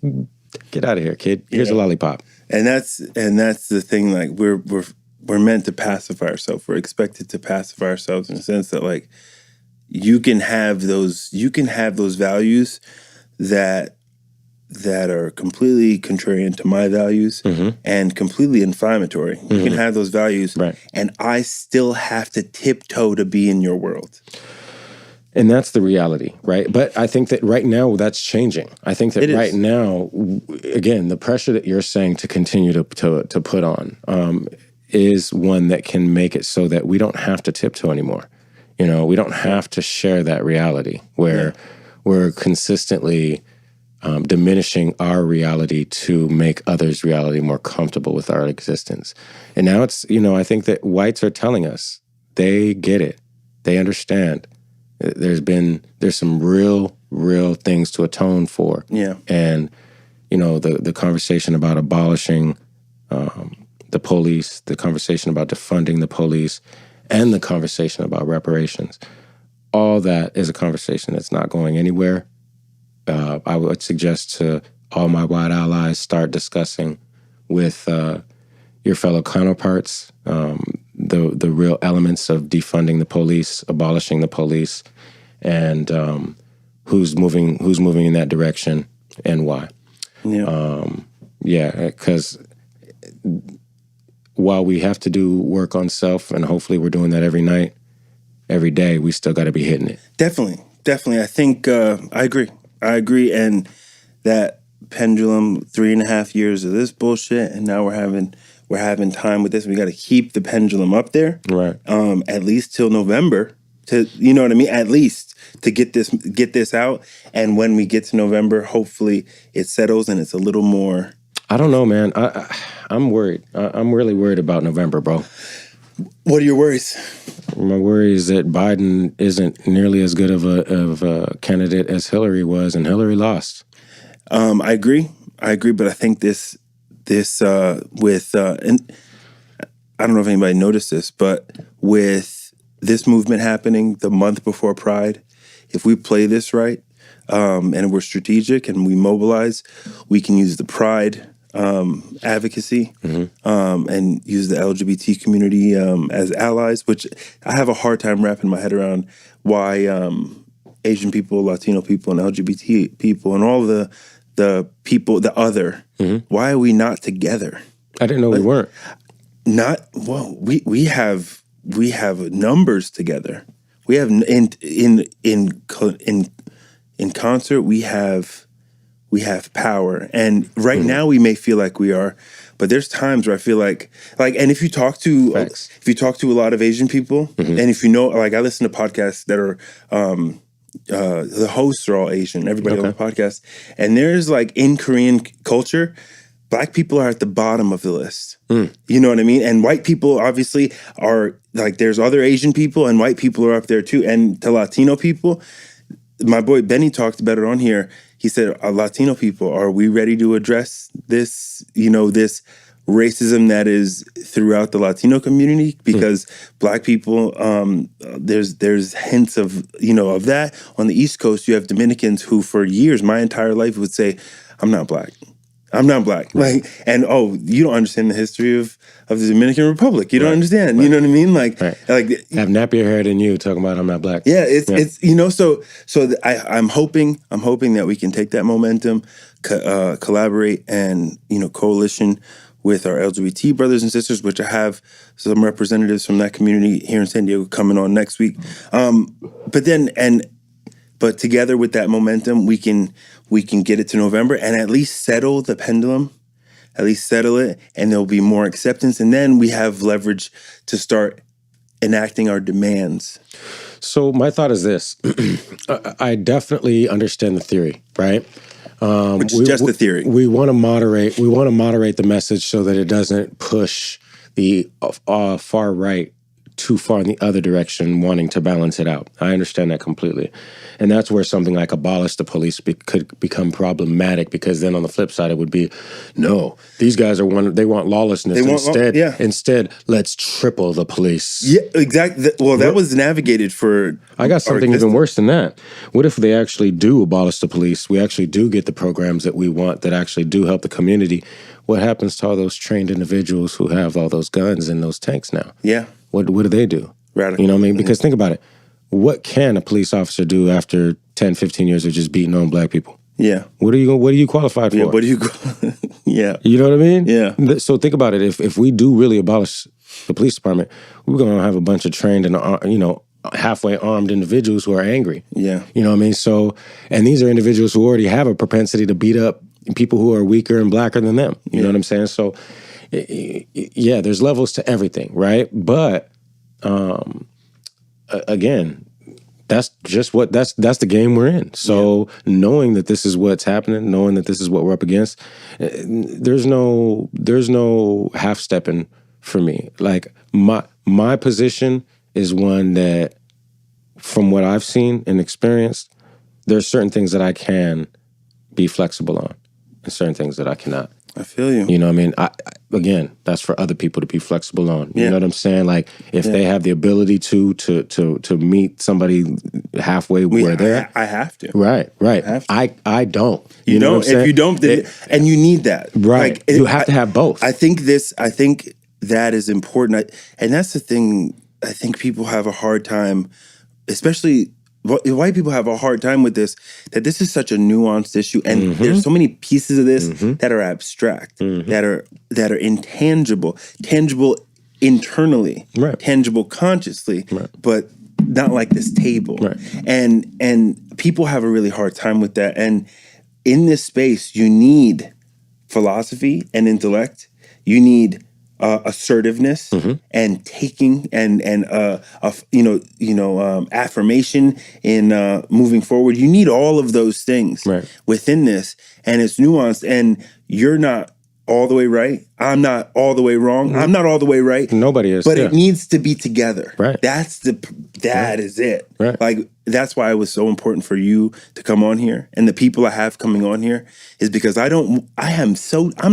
Speaker 2: get out of here, kid. Here's a lollipop.
Speaker 1: And that's the thing. Like, we're meant to pacify ourselves. We're expected to pacify ourselves in the sense that you can have those values that are completely contrarian to my values and completely inflammatory. You can have those values, and I still have to tiptoe to be in your world.
Speaker 2: And that's the reality, right? But I think that right now that's changing. I think that right now, again, the pressure that you're saying to continue to put on, is one that can make it so that we don't have to tiptoe anymore. We don't have to share that reality where we're consistently diminishing our reality to make others' reality more comfortable with our existence. And now it's, I think that whites are telling us they get it. They understand. There's some real things to atone for.
Speaker 1: Yeah.
Speaker 2: And, the conversation about abolishing the police, the conversation about defunding the police, and the conversation about reparations, all that is a conversation that's not going anywhere. I would suggest to all my white allies start discussing with your fellow counterparts the real elements of defunding the police, abolishing the police, and who's moving in that direction and why. Because while we have to do work on self, and hopefully we're doing that every night, every day, we still got to be hitting it.
Speaker 1: Definitely. I think I agree. And that pendulum, 3.5 years of this bullshit, and now we're having time with this. We got to keep the pendulum up there,
Speaker 2: right?
Speaker 1: At least till November. You know what I mean? At least to get this out. And when we get to November, hopefully it settles and it's a little more.
Speaker 2: I don't know, man. I'm worried. I'm really worried about November, bro.
Speaker 1: What are your worries?
Speaker 2: My worry is that Biden isn't nearly as good of a candidate as Hillary was, and Hillary lost.
Speaker 1: I agree, but I think this with and I don't know if anybody noticed this, but with this movement happening the month before Pride, if we play this right, and we're strategic and we mobilize, we can use the Pride advocacy and use the LGBT community as allies, which I have a hard time wrapping my head around why Asian people, Latino people, and LGBT people, and all the people, the other, why are we not together?
Speaker 2: I didn't know we weren't.
Speaker 1: We have numbers together. We have in concert. We have power, and right now we may feel like we are, but there's times where I feel like, and if you talk to a lot of Asian people, and if you know, I listen to podcasts that are the hosts are all Asian, everybody on the podcast, and there's in Korean culture, Black people are at the bottom of the list. You know what I mean? And white people obviously are there's other Asian people, and white people are up there too, and to Latino people. My boy Benny talked about it on here. He said, Latino people, are we ready to address this, this racism that is throughout the Latino community? Because Black people, there's hints of that. On the East Coast, you have Dominicans who for years, my entire life, would say, I'm not Black. I'm not Black. You don't understand the history of the Dominican Republic. You don't understand. You know what I mean?
Speaker 2: Have nappier hair than you talking about I'm not Black.
Speaker 1: Yeah, it's I'm hoping that we can take that momentum, collaborate, and coalition with our LGBT brothers and sisters, which I have some representatives from that community here in San Diego coming on next week. But together with that momentum, we can get it to November and at least settle the pendulum, at least settle it, and there'll be more acceptance. And then we have leverage to start enacting our demands.
Speaker 2: So my thought is this. I definitely understand the theory, right?
Speaker 1: Which is just the theory.
Speaker 2: We want to moderate the message so that it doesn't push the far right too far in the other direction, wanting to balance it out. I understand that completely. And that's where something like abolish the police could become problematic, because then on the flip side, it would be, no, these guys they want lawlessness. Instead, let's triple the police.
Speaker 1: Yeah, exactly. Well, that was navigated for...
Speaker 2: I got something even worse than that. What if they actually do abolish the police? We actually do get the programs that we want that actually do help the community. What happens to all those trained individuals who have all those guns and those tanks now?
Speaker 1: Yeah.
Speaker 2: What do they do?
Speaker 1: Radical.
Speaker 2: You know what I mean? Because think about it. What can a police officer do after 10, 15 years of just beating on Black people?
Speaker 1: Yeah.
Speaker 2: What are you qualified for?
Speaker 1: Yeah, what do you... Yeah.
Speaker 2: You know what I mean?
Speaker 1: Yeah.
Speaker 2: So think about it. If we do really abolish the police department, we're going to have a bunch of trained and, halfway armed individuals who are angry.
Speaker 1: Yeah.
Speaker 2: You know what I mean? So, and these are individuals who already have a propensity to beat up people who are weaker and Blacker than them. You know what I'm saying? So yeah, there's levels to everything, right? But again, that's the game we're in. So knowing that this is what's happening, knowing that this is what we're up against, there's no half stepping for me. Like my position is one that, from what I've seen and experienced, there's certain things that I can be flexible on, and certain things that I cannot.
Speaker 1: I feel you.
Speaker 2: You know what I mean? Again, that's for other people to be flexible on. You know what I'm saying? Like, if they have the ability to meet somebody halfway where they're at.
Speaker 1: I have to.
Speaker 2: Right. I don't.
Speaker 1: You know what I'm if you don't, and you need that.
Speaker 2: Right. Like, you have to have both.
Speaker 1: I think that is important. And that's the thing, I think people have a hard time, especially white people have a hard time with this, that this is such a nuanced issue, and there's so many pieces of this that are abstract, that are intangible, tangible internally, tangible consciously, but not like this table. Right. And people have a really hard time with that. And in this space, you need philosophy and intellect. You need assertiveness and taking and affirmation in moving forward. You need all of those things within this, and it's nuanced. And you're not all the way right. I'm not all the way wrong. I'm not all the way right.
Speaker 2: Nobody is.
Speaker 1: But it needs to be together.
Speaker 2: Right.
Speaker 1: That is it.
Speaker 2: Right.
Speaker 1: Like, that's why it was so important for you to come on here, and the people I have coming on here, is because I'm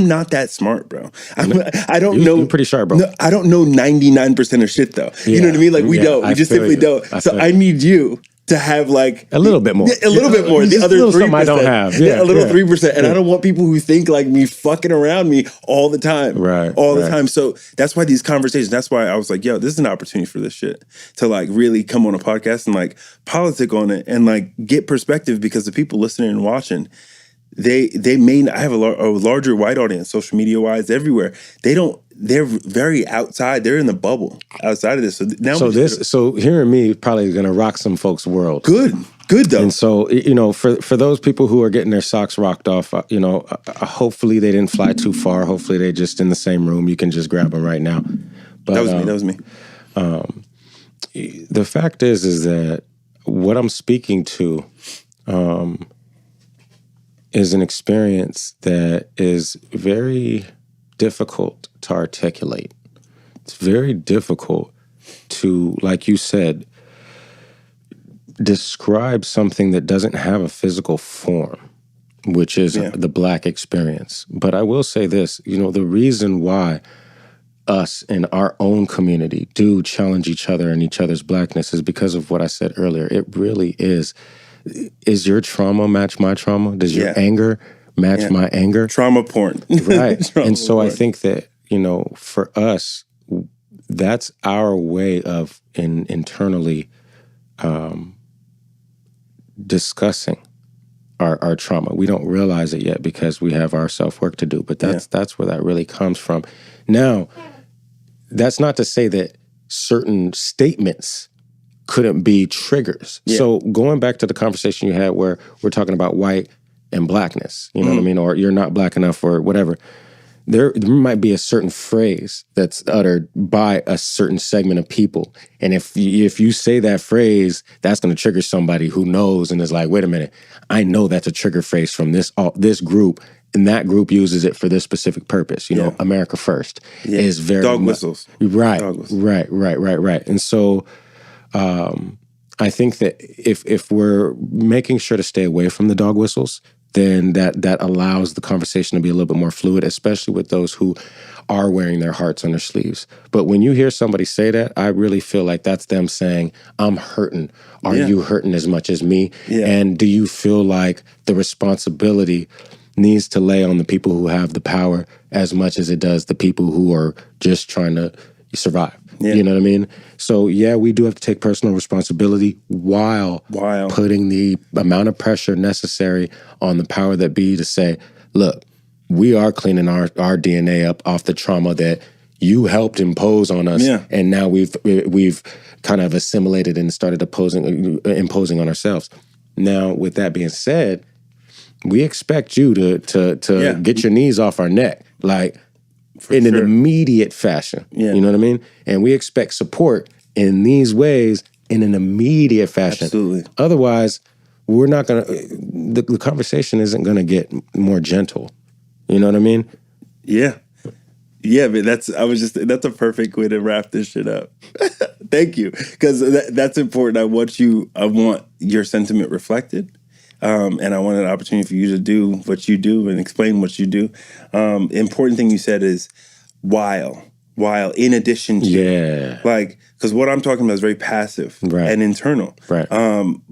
Speaker 1: not that smart, bro. I don't know.
Speaker 2: You're pretty sharp, bro.
Speaker 1: No, I don't know 99% of shit, though. You know what I mean? Like, we don't. We just simply don't. So I need you to have like
Speaker 2: a little bit more,
Speaker 1: a little bit more. The other 3%,
Speaker 2: I don't have,
Speaker 1: a little 3%, and I don't want people who think like me fucking around me all the time, all the time. So that's why these conversations. That's why I was like, yo, this is an opportunity for this shit to like really come on a podcast and like politic on it and like get perspective, because the people listening and watching, I have a larger white audience, social media wise, everywhere. They're very outside. They're in the bubble outside of this. So
Speaker 2: hearing me probably is going to rock some folks' world.
Speaker 1: Good though.
Speaker 2: And so, for those people who are getting their socks rocked off, hopefully they didn't fly too far. Hopefully they're just in the same room. You can just grab them right now. But
Speaker 1: that was me.
Speaker 2: The fact is that what I'm speaking to is an experience that is very difficult to articulate. It's very difficult to, like you said, describe something that doesn't have a physical form, which is the Black experience. But I will say this, the reason why us in our own community do challenge each other and each other's Blackness is because of what I said earlier. It really is. Is your trauma match my trauma? Does your anger match my anger?
Speaker 1: Trauma porn.
Speaker 2: Right. And so
Speaker 1: porn.
Speaker 2: I think that, for us, that's our way of internally discussing our trauma. We don't realize it yet because we have our self-work to do, but that's where that really comes from. Now, that's not to say that certain statements couldn't be triggers. Yeah. So going back to the conversation you had where we're talking about white and Blackness, you know what I mean? Or you're not Black enough or whatever. There might be a certain phrase that's uttered by a certain segment of people. And if you say that phrase, that's going to trigger somebody who knows and is like, wait a minute, I know that's a trigger phrase from this group, and that group uses it for this specific purpose. America First is very...
Speaker 1: Dog whistles.
Speaker 2: Right,
Speaker 1: Dog whistles.
Speaker 2: Right. And so... I think that if we're making sure to stay away from the dog whistles, then that allows the conversation to be a little bit more fluid, especially with those who are wearing their hearts on their sleeves. But when you hear somebody say that, I really feel like that's them saying, I'm hurting. Are you hurting as much as me? Yeah. And do you feel like the responsibility needs to lay on the people who have the power as much as it does the people who are just trying to survive? Yeah. You know what I mean? So, we do have to take personal responsibility while putting the amount of pressure necessary on the power that be to say, look, we are cleaning our DNA up off the trauma that you helped impose on us. Yeah. And now we've kind of assimilated and started imposing on ourselves. Now, with that being said, we expect you to get your knees off our neck. Like, in an immediate fashion. You know what I mean? And we expect support in these ways in an immediate fashion.
Speaker 1: Absolutely.
Speaker 2: Otherwise, we're not going to, the conversation isn't going to get more gentle. You know what I mean?
Speaker 1: Yeah. Yeah, but that's a perfect way to wrap this shit up. Thank you. Because that's important. I want your sentiment reflected. And I want an opportunity for you to do what you do and explain what you do. Important thing you said is while in addition to, like, because what I'm talking about is very passive and internal.
Speaker 2: Right.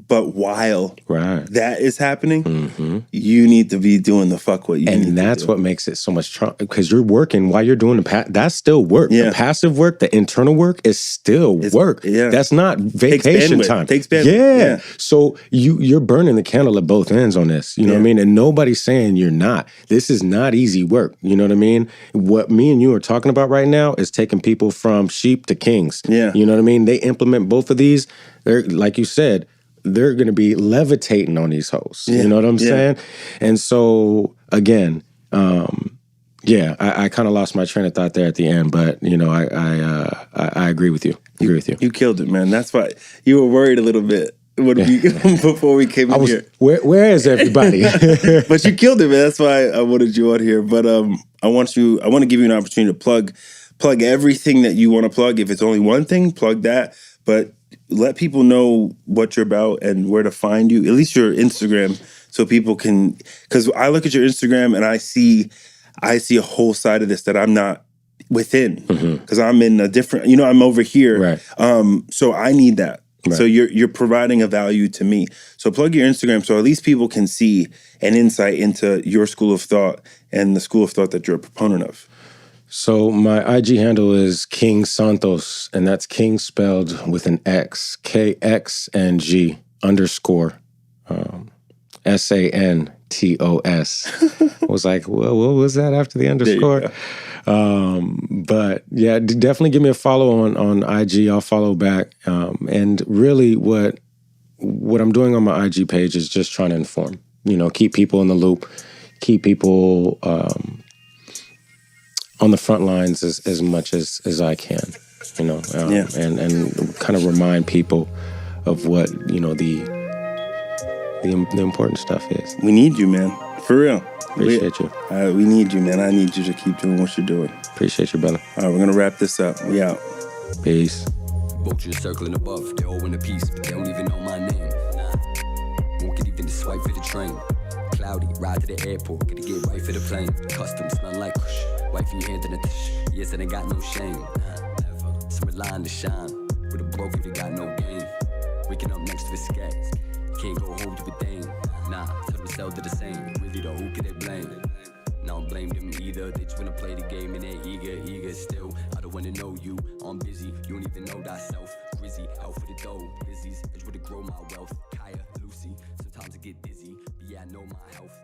Speaker 1: But while that is happening, you need to be doing the fuck what you need to do.
Speaker 2: And that's what makes it so much because you're working while you're doing that's still work. The passive work, the internal work is still work. Yeah. That's not vacation time.
Speaker 1: Takes bandwidth.
Speaker 2: Yeah. So you're burning the candle at both ends on this. You know what I mean? And nobody's saying you're not. This is not easy work. You know what I mean? What me and you are talking about right now is taking people from sheep to kings.
Speaker 1: Yeah.
Speaker 2: You know what I mean? They implement both of these. They're, like you said, they're going to be levitating on these hoes. You know what I'm saying? And so, again, I kind of lost my train of thought there at the end, but, you know, I agree with you.
Speaker 1: You killed it, man. That's why you were worried a little bit before we came in here.
Speaker 2: Where is everybody?
Speaker 1: But you killed it, man. That's why I wanted you on here. But I want to give you an opportunity to plug everything that you want to plug. If it's only one thing, plug that. But let people know what you're about and where to find you, at least your Instagram, so people can, because I look at your Instagram and I see a whole side of this that I'm not within, because I'm in a different, I'm over here.
Speaker 2: Right.
Speaker 1: So I need that.
Speaker 2: Right.
Speaker 1: So you're providing a value to me. So plug your Instagram so at least people can see an insight into your school of thought and the school of thought that you're a proponent of.
Speaker 2: So my IG handle is King Santos, and that's King spelled with an X, KXNG _ SANTOS. I was like, well, what was that after the underscore? But yeah, definitely give me a follow on IG. I'll follow back. And really what I'm doing on my IG page is just trying to inform, keep people in the loop, keep people on the front lines as much as I can, and kind of remind people of what, the important stuff is.
Speaker 1: We need you, man. For real.
Speaker 2: Appreciate you.
Speaker 1: We need you, man. I need you to keep doing what you're doing.
Speaker 2: Appreciate you, brother.
Speaker 1: All right, we're going to wrap this up. We out.
Speaker 2: Peace.
Speaker 3: Vultures circling above, they all in a piece, but they don't even know my name. Won't get even to swipe for the train. Cloudy, ride to the airport, gotta get right for the plane. Custom, smell like kush. Wifey hand in a tish. Yes, and I got no shame. Never. Some line to shine. With a broke, you got no game. Waking up next to a scat. Can't go home to a dame. Nah, tell themselves they're the same. Really though, who can they blame? Now I don't blame them either. They just wanna play the game and they're eager still. I don't wanna know you. I'm busy, you don't even know thyself. Grizzy, out for the dough. Busy's, I just wanna grow my wealth. Kaya, Lucy, sometimes I get dizzy. But yeah, I know my health.